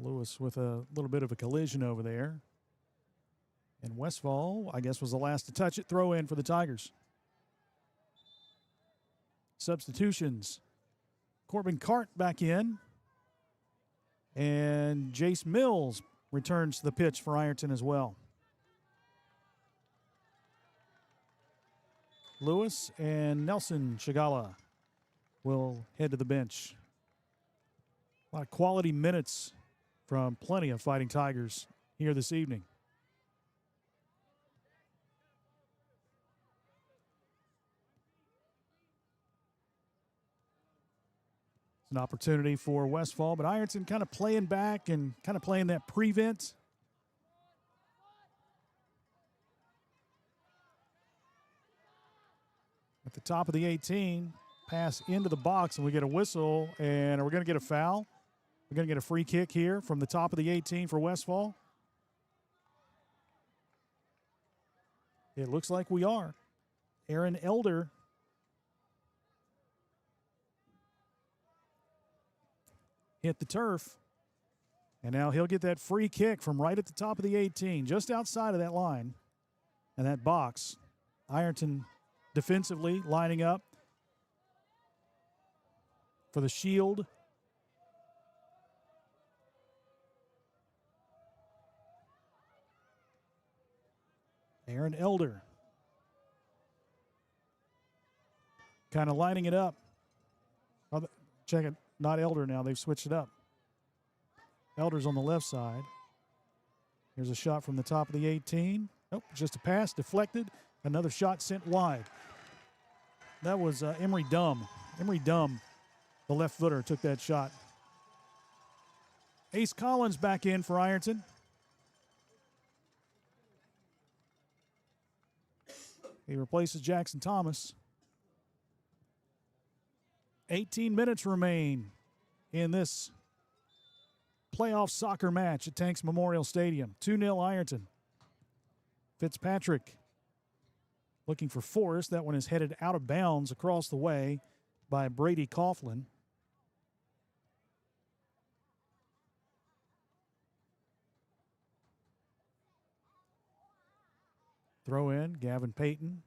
Lewis with a little bit of a collision over there. And Westfall, I guess, was the last to touch it. Throw in for the Tigers. Substitutions. Corbin Cart back in. And Jace Mills returns to the pitch for Ironton as well. Lewis and Nelson Shigala will head to the bench. A lot of quality minutes from plenty of Fighting Tigers here this evening. It's an opportunity for Westfall, but Ironton kind of playing back and kind of playing that prevent. At the top of the 18, pass into the box, and we get a whistle, and we're going to get a foul. We're going to get a free kick here from the top of the 18 for Westfall. It looks like we are. Aaron Elder hit the turf, and now he'll get that free kick from right at the top of the 18, just outside of that line and that box. Ironton defensively lining up for the shield. Aaron Elder kind of lining it up. Oh, check it, not Elder now. They've switched it up. Elder's on the left side. Here's a shot from the top of the 18. Nope, just a pass, deflected. Another shot sent wide. That was Emery Dumb. Emery Dumb, the left footer, took that shot. Ace Collins back in for Ironton. He replaces Jackson Thomas. 18 minutes remain in this playoff soccer match at Tanks Memorial Stadium. 2-0 Ironton. Fitzpatrick looking for Forrest. That one is headed out of bounds across the way by Brady Coughlin. Throw in, Gavin Payton.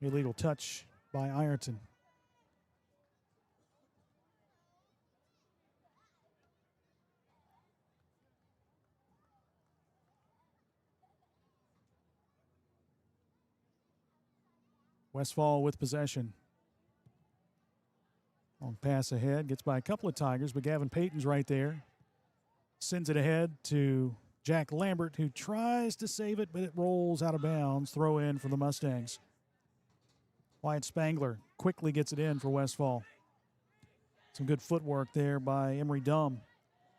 Illegal touch by Ironton. Westfall with possession. On pass ahead, gets by a couple of Tigers, but Gavin Payton's right there. Sends it ahead to Jack Lambert, who tries to save it, but it rolls out of bounds. Throw in for the Mustangs. Wyatt Spangler quickly gets it in for Westfall. Some good footwork there by Emery Dumb.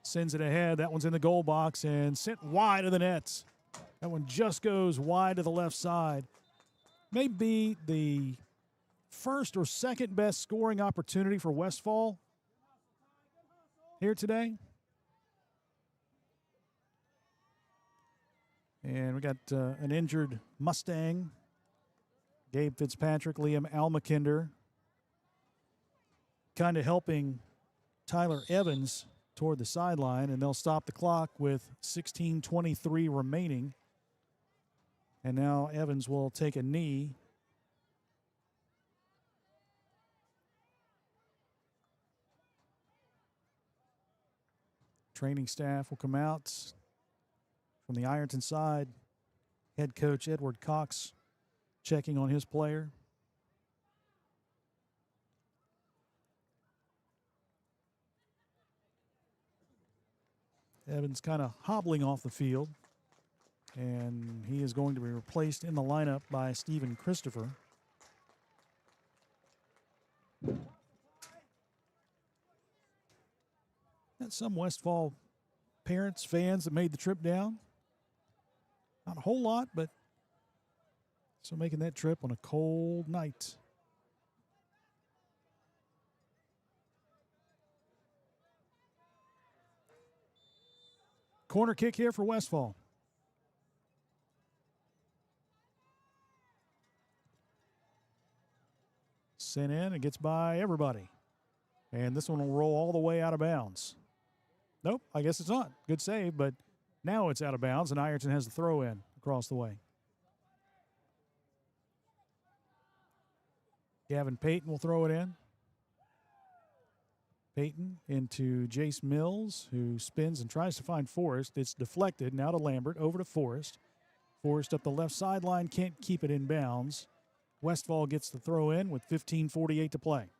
Sends it ahead. That one's in the goal box and sent wide of the nets. That one just goes wide to the left side. Maybe the first or second best scoring opportunity for Westfall here today. And we got an injured Mustang. Gabe Fitzpatrick, Liam Almakinder, kind of helping Tyler Evans toward the sideline, and they'll stop the clock with 16:23 remaining. And now Evans will take a knee. Training staff will come out from the Ironton side. Head coach Edward Cox checking on his player. Evans kind of hobbling off the field, and he is going to be replaced in the lineup by Stephen Christopher. Got some Westfall parents, fans that made the trip down. Not a whole lot, but so making that trip on a cold night. Corner kick here for Westfall. Sent in, it gets by everybody. And this one will roll all the way out of bounds. Nope, I guess it's not. Good save, but now it's out of bounds, and Ironton has the throw in across the way. Gavin Payton will throw it in. Payton into Jace Mills, who spins and tries to find Forrest. It's deflected. Now to Lambert, over to Forrest. Forrest up the left sideline, can't keep it in bounds. Westfall gets the throw in with 15:48 to play.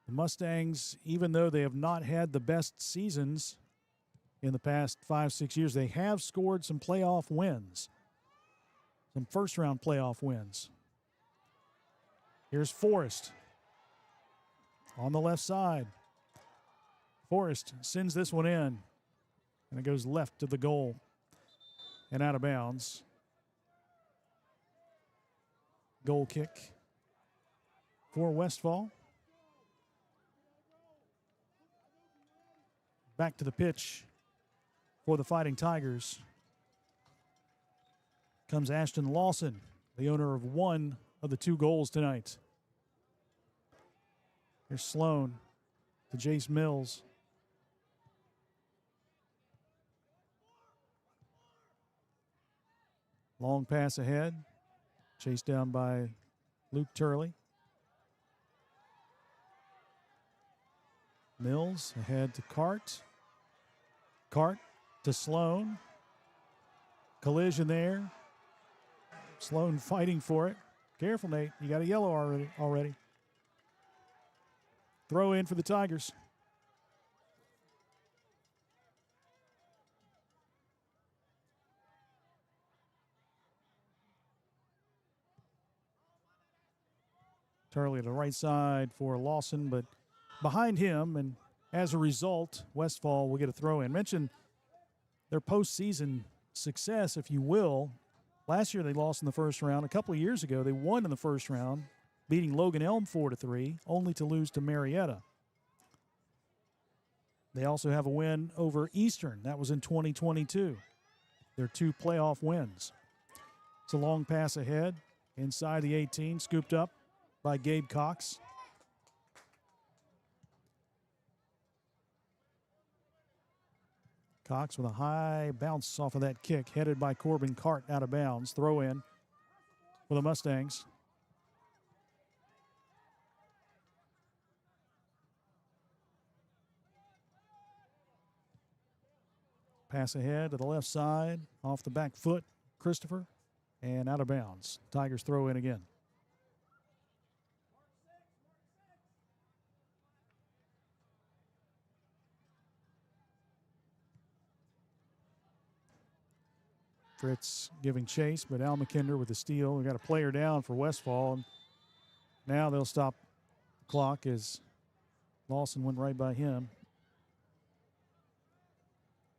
The Mustangs, even though they have not had the best seasons in the past 5-6 years, they have scored some playoff wins, some first-round playoff wins. Here's Forrest on the left side. Forrest sends this one in, and it goes left to the goal and out of bounds. Goal kick for Westfall. Back to the pitch for the Fighting Tigers comes Ashton Lawson, the owner of one of the two goals tonight. Here's Sloan to Jace Mills. Long pass ahead, chased down by Luke Turley. Mills ahead to Cart. Cart to Sloan. Collision there. Sloan fighting for it. Careful, Nate. You got a yellow already. Throw in for the Tigers. Turley to the right side for Lawson, but behind him, and as a result, Westfall will get a throw in. Mention their postseason success, if you will. Last year they lost in the first round. A couple of years ago they won in the first round, beating Logan Elm 4-3, only to lose to Marietta. They also have a win over Eastern. That was in 2022. Their two playoff wins. It's a long pass ahead inside the 18, scooped up by Gabe Cox. Cox with a high bounce off of that kick, headed by Corbin Cart out of bounds. Throw in for the Mustangs. Pass ahead to the left side, off the back foot, Christopher, and out of bounds. Tigers throw in again. Fritz giving chase, but Al McKinder with the steal. We got a player down for Westfall. And now they'll stop clock as Lawson went right by him.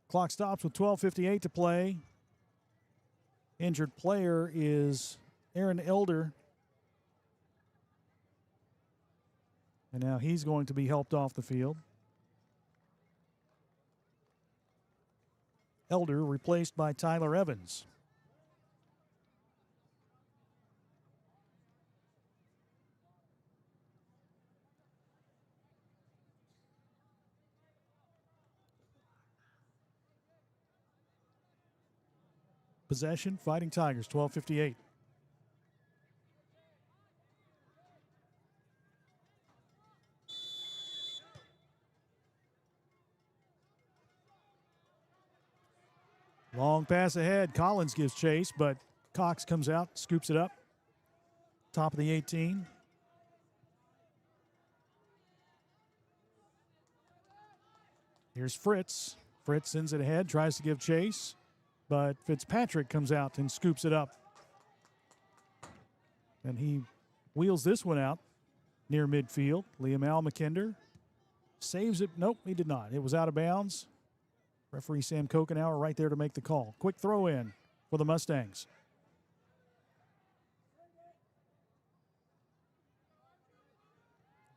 Clock stops with 12:58 to play. Injured player is Aaron Elder. And now he's going to be helped off the field. Elder replaced by Tyler Evans. Possession, Fighting Tigers, 12:58. Long pass ahead. Collins gives chase, but Cox comes out, scoops it up. Top of the 18. Here's Fritz. Fritz sends it ahead, tries to give chase, but Fitzpatrick comes out and scoops it up. And he wheels this one out near midfield. Liam Almakinder saves it. Nope, he did not. It was out of bounds. Referee Sam Kokenauer right there to make the call. Quick throw in for the Mustangs.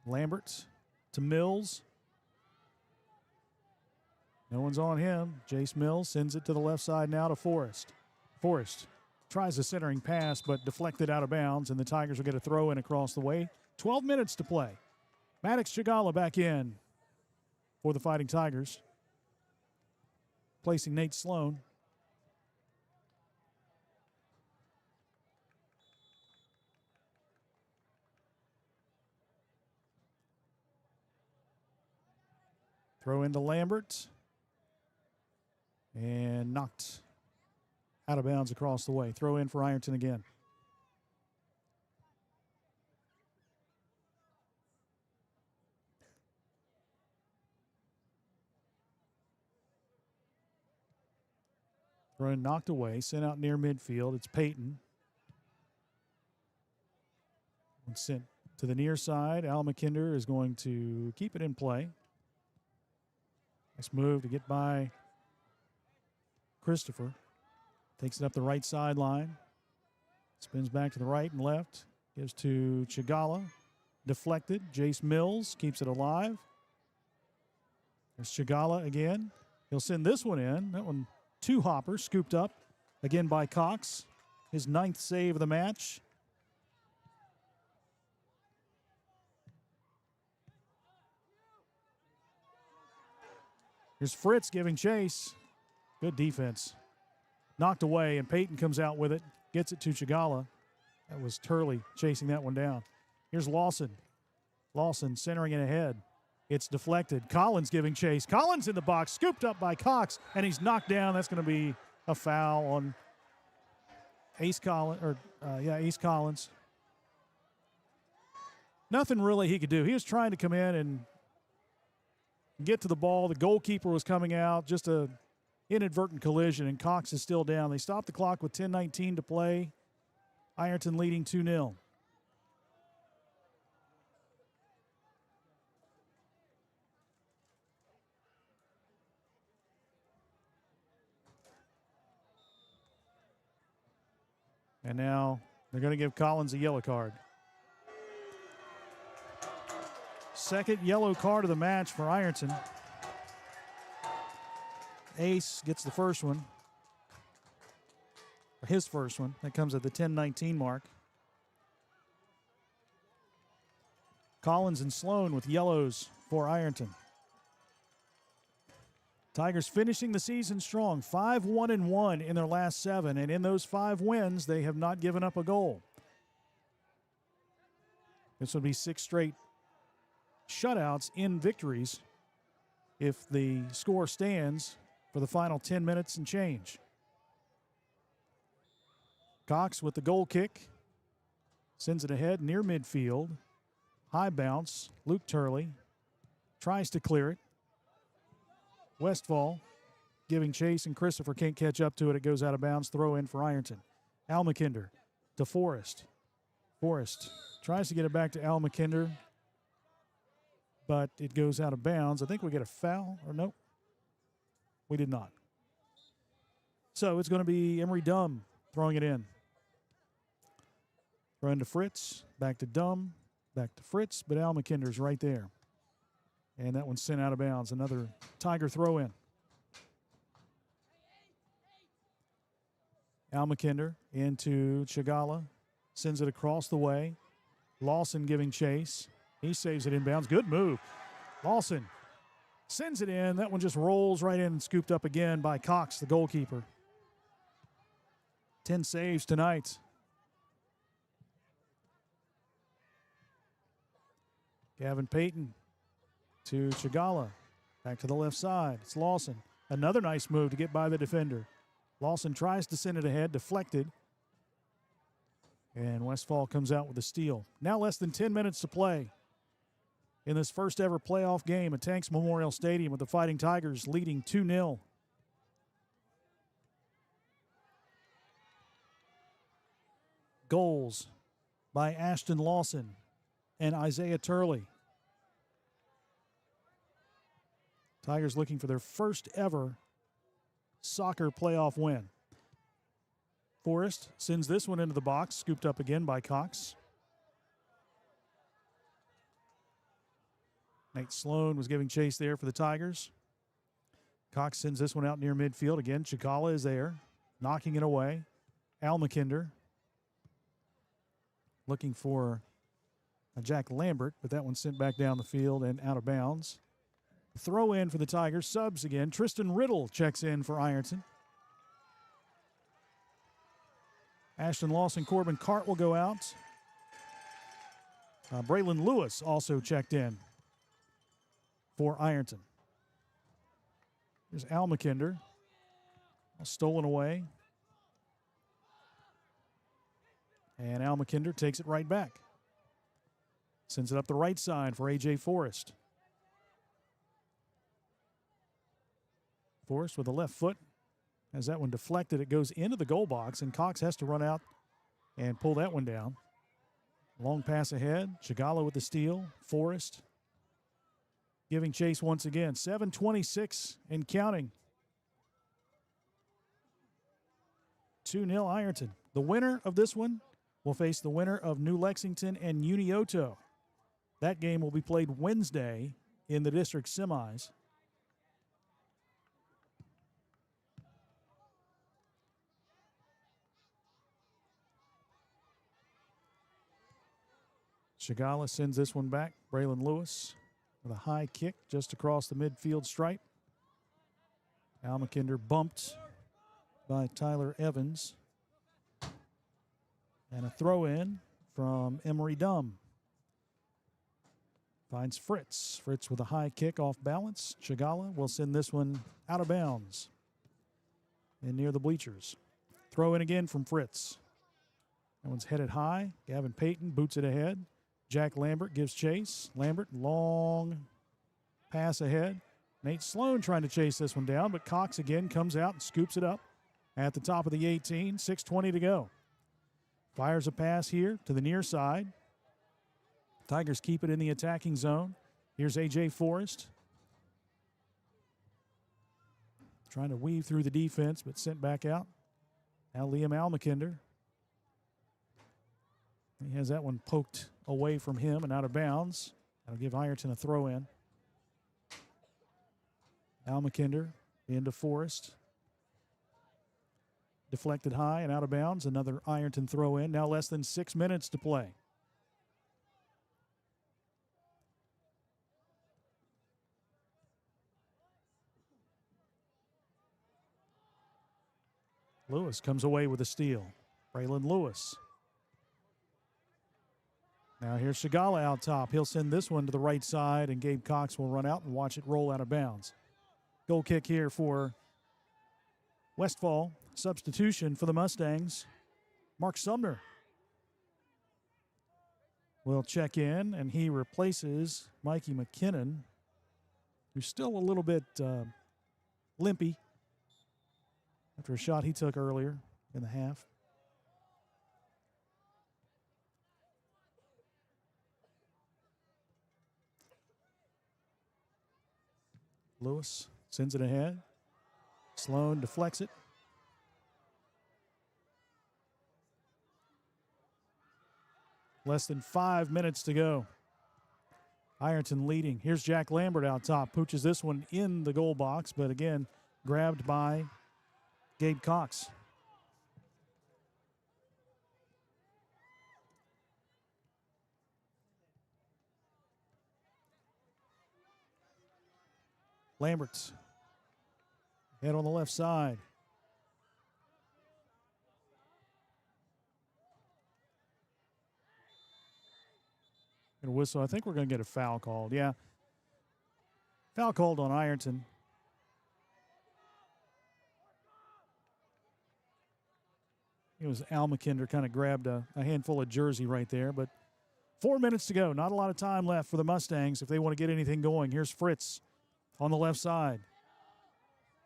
Lambert to Mills. No one's on him. Jace Mills sends it to the left side now to Forrest. Forrest tries a centering pass, but deflected out of bounds, and the Tigers will get a throw in across the way. 12 minutes to play. Maddox Chagala back in for the Fighting Tigers, placing Nate Sloan. Throw into Lambert. And knocked out of bounds across the way. Throw in for Ironton again. Throw in knocked away, sent out near midfield. It's Peyton. And sent to the near side. Al McKinder is going to keep it in play. Nice move to get by Christopher. Takes it up the right sideline. Spins back to the right and left. Gives to Chagala. Deflected. Jace Mills keeps it alive. There's Chagala again. He'll send this one in. That one, two hoppers, scooped up again by Cox. His 9th save of the match. Here's Fritz giving chase. Good defense. Knocked away, and Peyton comes out with it. Gets it to Chagala. That was Turley chasing that one down. Here's Lawson. Lawson centering it ahead. It's deflected. Collins giving chase. Collins in the box, scooped up by Cox, and he's knocked down. That's going to be a foul on Ace Collins. Nothing really he could do. He was trying to come in and get to the ball. The goalkeeper was coming out. Just a inadvertent collision, and Cox is still down. They stop the clock with 10:19 to play. Ironton leading 2-0. And now they're going to give Collins a yellow card. Second yellow card of the match for Ironton. Ace gets the first one, or his first one. That comes at the 10:19 mark. Collins and Sloan with yellows for Ironton. Tigers finishing the season strong, 5-1-1 in their last 7, and in those 5 wins, they have not given up a goal. This would be 6 straight shutouts in victories if the score stands for the final 10 minutes and change. Cox with the goal kick. Sends it ahead near midfield. High bounce. Luke Turley tries to clear it. Westfall giving chase, and Christopher can't catch up to it. It goes out of bounds. Throw in for Ironton. Al McKinder to Forrest. Forrest tries to get it back to Al McKinder. but it goes out of bounds. I think we get a foul, or no, we did not. So it's going to be Emery Dumb throwing it in. Throw into Fritz, back to Dumb, back to Fritz, but Al McKinder's right there. And that one's sent out of bounds. Another Tiger throw in. Al McKinder into Chagala, sends it across the way. Lawson giving chase. He saves it inbounds. Good move. Lawson sends it in. That one just rolls right in and scooped up again by Cox, the goalkeeper. 10 saves tonight. Gavin Payton to Chagala. Back to the left side. It's Lawson. Another nice move to get by the defender. Lawson tries to send it ahead, deflected. And Westfall comes out with a steal. Now less than 10 minutes to play in this first ever playoff game at Tanks Memorial Stadium with the Fighting Tigers leading 2-0. Goals by Ashton Lawson and Isaiah Turley. Tigers looking for their first ever soccer playoff win. Forrest sends this one into the box, scooped up again by Cox. Nate Sloan was giving chase there for the Tigers. Cox sends this one out near midfield. Again, Chagala is there, knocking it away. Al McKinder looking for a Jack Lambert, but that one sent back down the field and out of bounds. Throw in for the Tigers. Subs again. Tristan Riddle checks in for Ironton. Ashton Lawson, Corbin Cart will go out. Braylon Lewis also checked in for Ironton. Here's Al McKinder. Stolen away. And Al McKinder takes it right back. Sends it up the right side for A.J. Forrest. Forrest with the left foot. As that one deflected, it goes into the goal box, and Cox has to run out and pull that one down. Long pass ahead. Chagala with the steal. Forrest giving chase once again. 7:26 and counting. 2-0 Ironton. The winner of this one will face the winner of New Lexington and Unioto. That game will be played Wednesday in the district semis. Chagala sends this one back. Braylon Lewis with a high kick just across the midfield stripe. Al McKinder bumped by Tyler Evans. And a throw in from Emery Dumb. Finds Fritz. Fritz with a high kick off balance. Chagala will send this one out of bounds and near the bleachers. Throw in again from Fritz. That one's headed high. Gavin Payton boots it ahead. Jack Lambert gives chase. Lambert, long pass ahead. Nate Sloan trying to chase this one down, but Cox again comes out and scoops it up at the top of the 18. 6:20 to go. Fires a pass here to the near side. Tigers keep it in the attacking zone. Here's A.J. Forrest. Trying to weave through the defense, but sent back out. Now Liam Al McKinder. He has that one poked away from him and out of bounds. That'll give Ironton a throw in. Al McKinder into Forrest. Deflected high and out of bounds. Another Ironton throw in. Now less than 6 minutes to play. Lewis comes away with a steal. Braylon Lewis. Now here's Chagala out top. He'll send this one to the right side, and Gabe Cox will run out and watch it roll out of bounds. Goal kick here for Westfall. Substitution for the Mustangs. Mark Sumner will check in, and he replaces Mikey McKinnon, who's still a little bit limpy after a shot he took earlier in the half. Lewis sends it ahead. Sloan deflects it. Less than 5 minutes to go. Ironton leading. Here's Jack Lambert out top. Pooches this one in the goal box, but again, grabbed by Gabe Cox. Lambert's head on the left side. And whistle. I think we're going to get a foul called. Yeah. Foul called on Ironton. It was Al McKinder kind of grabbed a handful of jersey right there. But 4 minutes to go. Not a lot of time left for the Mustangs if they want to get anything going. Here's Fritz on the left side.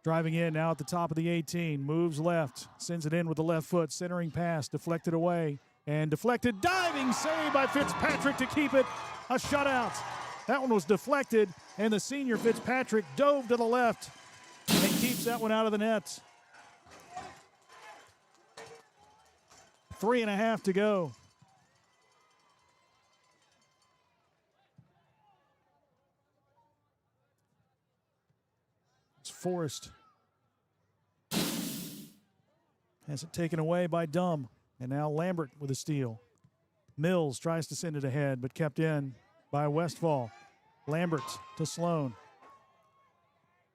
Driving in now at the top of the 18. Moves left. Sends it in with the left foot. Centering pass. Deflected away. And deflected, diving save by Fitzpatrick to keep it a shutout. That one was deflected, and the senior Fitzpatrick dove to the left and keeps that one out of the net. 3.5 to go. It's Forrest. Has it taken away by Dumb. And now Lambert with a steal. Mills tries to send it ahead, but kept in by Westfall. Lambert to Sloan.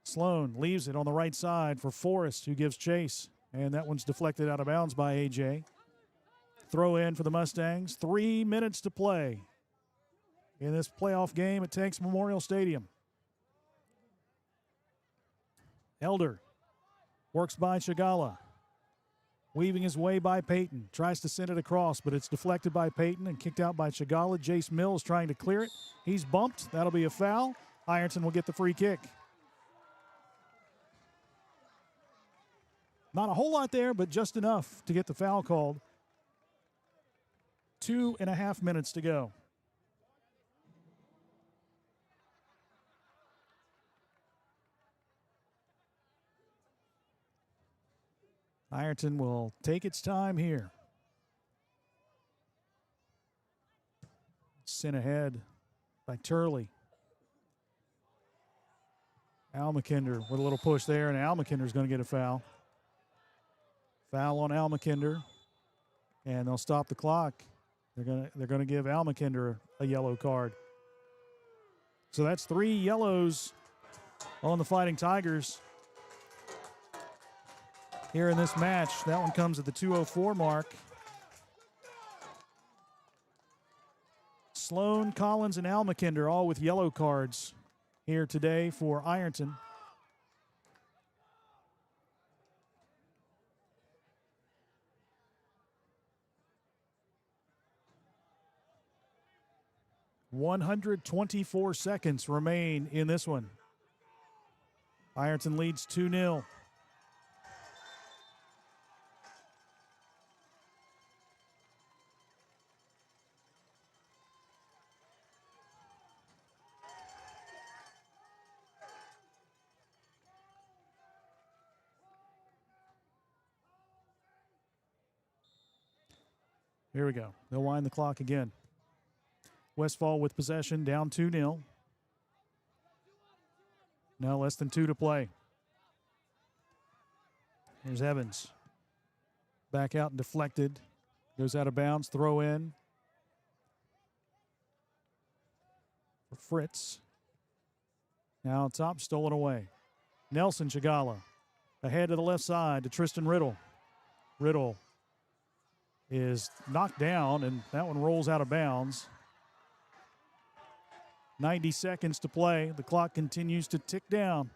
Sloan leaves it on the right side for Forrest, who gives chase. And that one's deflected out of bounds by A.J. Throw in for the Mustangs. 3 minutes to play in this playoff game at Tanks Memorial Stadium. Elder works by Chagala. Weaving his way by Payton. Tries to send it across, but it's deflected by Payton and kicked out by Chagala. Jace Mills trying to clear it. He's bumped. That'll be a foul. Ironton will get the free kick. Not a whole lot there, but just enough to get the foul called. 2.5 minutes to go. Ironton will take its time here. Sent ahead by Turley. Al McKinder with a little push there, and Al McKinder's going to get a foul. Foul on Al McKinder, and they'll stop the clock. They're going to give Al McKinder a yellow card. So that's 3 yellows on the Fighting Tigers here in this match. That one comes at the 2:04 mark. Sloan, Collins, and Al McKinder all with yellow cards here today for Ironton. .124 seconds remain in this one. Ironton leads 2-0. Here we go. They'll wind the clock again. Westfall with possession, down 2-0. Now less than 2 to play. Here's Evans. Back out and deflected. Goes out of bounds, throw in. For Fritz. Now on top, stolen away. Nelson Chagala. Ahead to the left side to Tristan Riddle. Riddle is knocked down, and that one rolls out of bounds. 90 seconds to play. The clock continues to tick down.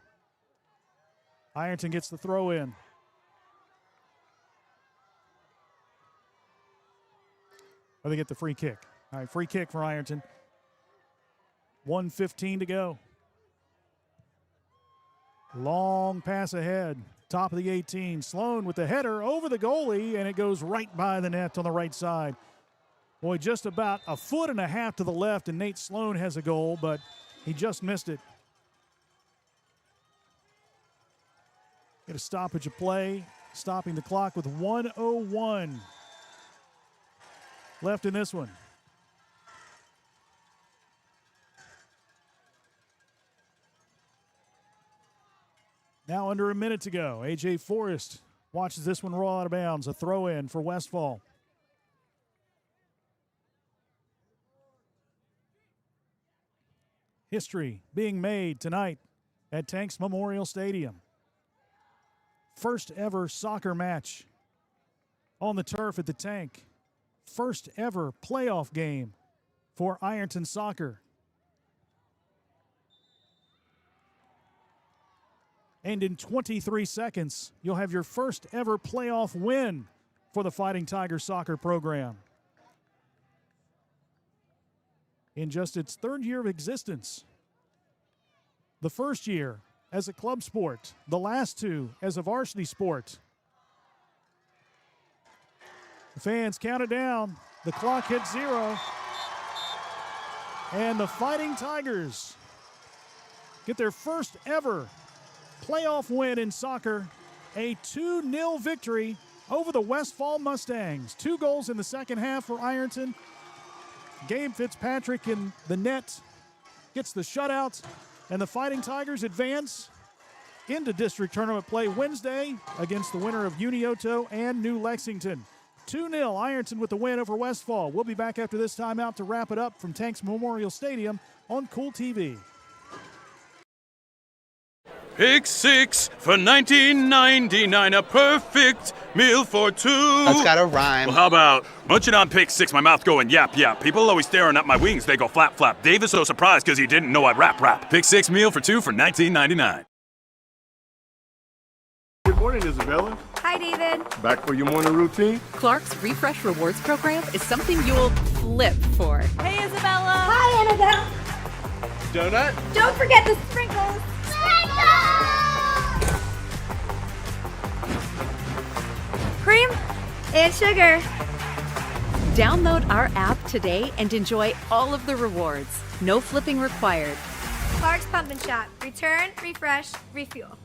Ironton gets the throw in. Or they get the free kick. All right, free kick for Ironton. 1:15 to go. Long pass ahead. Top of the 18. Sloan with the header over the goalie, and it goes right by the net on the right side. Boy, just about a foot and a half to the left, and Nate Sloan has a goal, but he just missed it. Get a stoppage of play, stopping the clock with 1:01 left in this one. Now under a minute to go. A.J. Forrest watches this one roll out of bounds. A throw in for Westfall. History being made tonight at Tanks Memorial Stadium. First ever soccer match on the turf at the Tank. First ever playoff game for Ironton soccer. And in 23 seconds, you'll have your first ever playoff win for the Fighting Tigers soccer program. In just its third year of existence. The first year as a club sport, the last two as a varsity sport. The fans count it down. The clock hits 0. And the Fighting Tigers get their first ever playoff win in soccer, a 2-0 victory over the Westfall Mustangs. 2 goals in the second half for Ironton. Gabe Fitzpatrick in the net gets the shutout, and the Fighting Tigers advance into district tournament play Wednesday against the winner of Unioto and New Lexington. 2-0 Ironton with the win over Westfall. We'll be back after this timeout to wrap it up from Tanks Memorial Stadium on Kool TV. Pick 6 for $19.99, a perfect meal for 2. That's gotta rhyme. Well, how about munching on pick 6, my mouth going yap, yap. People always staring at my wings, they go flap, flap. Dave is so surprised because he didn't know I'd rap, rap. Pick 6 meal for 2 for $19.99. Good morning, Isabella. Hi, David. Back for your morning routine? Clark's Refresh Rewards program is something you'll flip for. Hey, Isabella. Hi, Annabelle. Donut? Don't forget the sprinkles. Cream and sugar. Download our app today and enjoy all of the rewards. No flipping required. Clark's Pump and Shop. Return, refresh, refuel.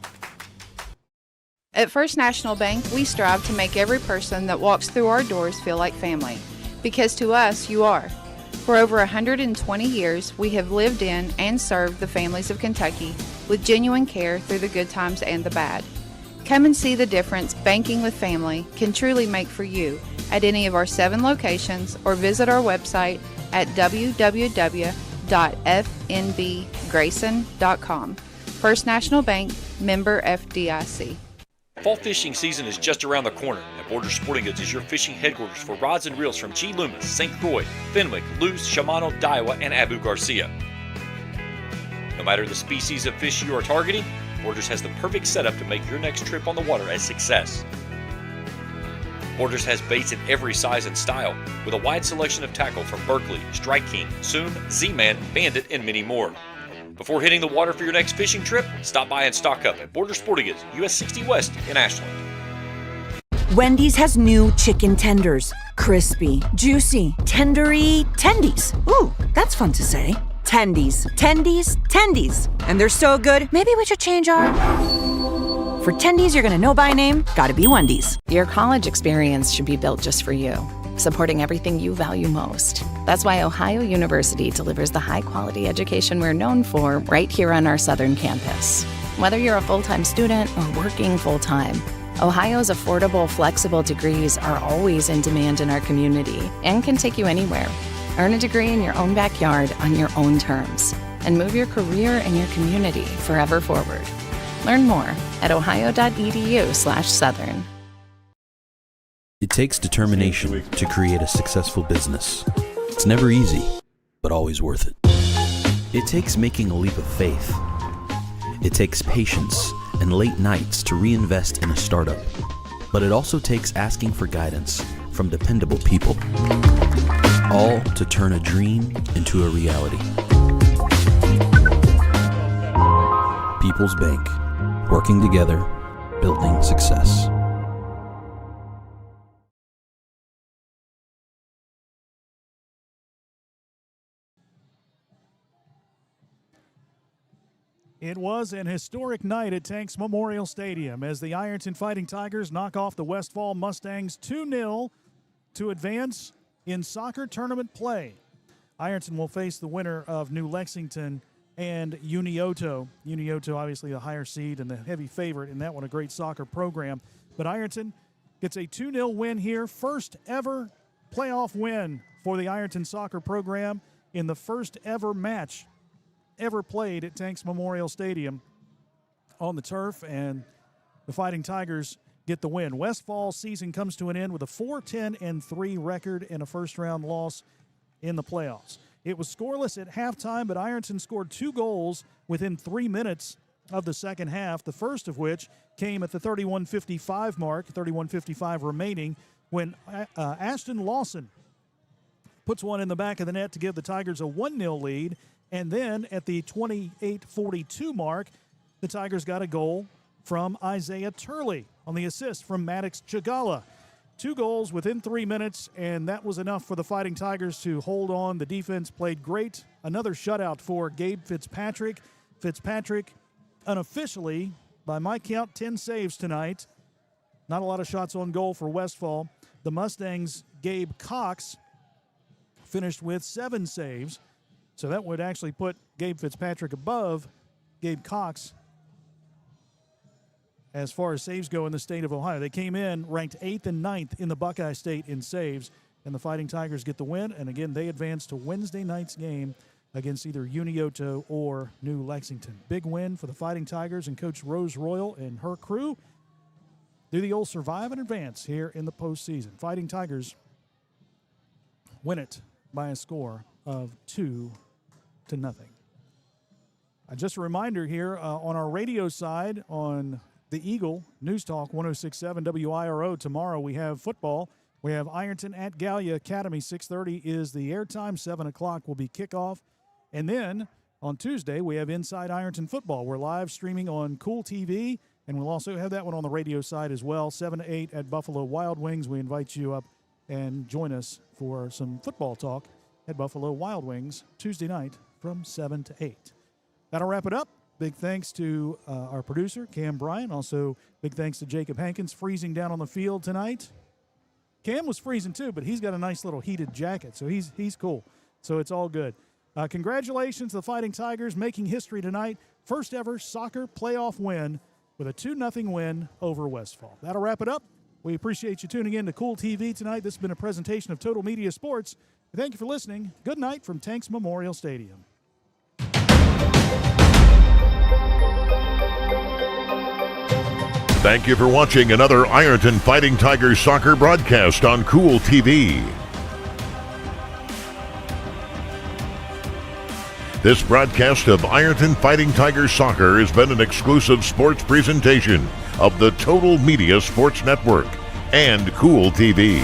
At First National Bank, we strive to make every person that walks through our doors feel like family. Because to us, you are. For over 120 years, we have lived in and served the families of Kentucky with genuine care through the good times and the bad. Come and see the difference banking with family can truly make for you at any of our 7 locations or visit our website at www.fnbgrayson.com. First National Bank, member FDIC. Fall fishing season is just around the corner, and Borders Sporting Goods is your fishing headquarters for rods and reels from G. Loomis, St. Croix, Fenwick, Luz, Shimano, Daiwa, and Abu Garcia. No matter the species of fish you are targeting, Borders has the perfect setup to make your next trip on the water a success. Borders has baits in every size and style, with a wide selection of tackle from Berkeley, Strike King, Soon, Z-Man, Bandit, and many more. Before hitting the water for your next fishing trip, stop by and stock up at Borders Sporting Goods, US 60 West in Ashland. Wendy's has new chicken tenders. Crispy, juicy, tendery tendies. Ooh, that's fun to say. Tendies, tendies, tendies. And they're so good, maybe we should change our... For tendies you're gonna know by name, gotta be Wendy's. Your college experience should be built just for you, supporting everything you value most. That's why Ohio University delivers the high-quality education we're known for right here on our southern campus. Whether you're a full-time student or working full-time, Ohio's affordable, flexible degrees are always in demand in our community and can take you anywhere. Earn a degree in your own backyard on your own terms and move your career and your community forever forward. Learn more at ohio.edu/southern. It takes determination to create a successful business. It's never easy, but always worth it. It takes making a leap of faith. It takes patience and late nights to reinvest in a startup. But it also takes asking for guidance from dependable people. All to turn a dream into a reality. People's Bank. Working together, building success. It was an historic night at Tanks Memorial Stadium as the Ironton Fighting Tigers knock off the Westfall Mustangs 2-0 to advance in soccer tournament play. Ironton will face the winner of New Lexington and Unioto. Unioto, obviously a higher seed and the heavy favorite in that one, a great soccer program. But Ironton gets a 2-0 win here, first ever playoff win for the Ironton soccer program in the first ever match ever played at Tanks Memorial Stadium on the turf, and the Fighting Tigers get the win. Westfall's season comes to an end with a 4-10-3 record and a first-round loss in the playoffs. It was scoreless at halftime, but Ironton scored 2 goals within 3 minutes of the second half, the first of which came at the 31:55 mark, 31:55 remaining, when Ashton Lawson puts one in the back of the net to give the Tigers a 1-0 lead. And then at the 28:42 mark, the Tigers got a goal from Isaiah Turley on the assist from Maddox Chagala. 2 goals within 3 minutes, and that was enough for the Fighting Tigers to hold on. The defense played great. Another shutout for Gabe Fitzpatrick. Fitzpatrick, unofficially, by my count, 10 saves tonight. Not a lot of shots on goal for Westfall. The Mustangs' Gabe Cox finished with 7 saves. So that would actually put Gabe Fitzpatrick above Gabe Cox as far as saves go in the state of Ohio. They came in ranked 8th and 9th in the Buckeye State in saves, and the Fighting Tigers get the win. And again, they advance to Wednesday night's game against either Unioto or New Lexington. Big win for the Fighting Tigers and Coach Rose Royal and her crew. Do the old survive and advance here in the postseason. Fighting Tigers win it by a score of 2-0. Just a reminder here, on our radio side, on the Eagle News Talk 106.7 WIRO, tomorrow we have football. We have Ironton at Gallia Academy. 6:30 is the airtime. 7 o'clock will be kickoff. And then on Tuesday, we have Inside Ironton Football. We're live streaming on Kool TV, and we'll also have that one on the radio side as well. 7 to 8 at Buffalo Wild Wings. We invite you up and join us for some football talk at Buffalo Wild Wings Tuesday night from 7 to 8. That'll wrap it up. Big thanks to our producer, Cam Bryan. Also, big thanks to Jacob Hankins, freezing down on the field tonight. Cam was freezing too, but he's got a nice little heated jacket, so he's cool. So it's all good. Congratulations to the Fighting Tigers making history tonight. First ever soccer playoff win with a 2-0 win over Westfall. That'll wrap it up. We appreciate you tuning in to Kool TV tonight. This has been a presentation of Total Media Sports. Thank you for listening. Good night from Tanks Memorial Stadium. Thank you for watching another Ironton Fighting Tigers soccer broadcast on Kool TV. This broadcast of Ironton Fighting Tigers soccer has been an exclusive sports presentation of the Total Media Sports Network and Kool TV.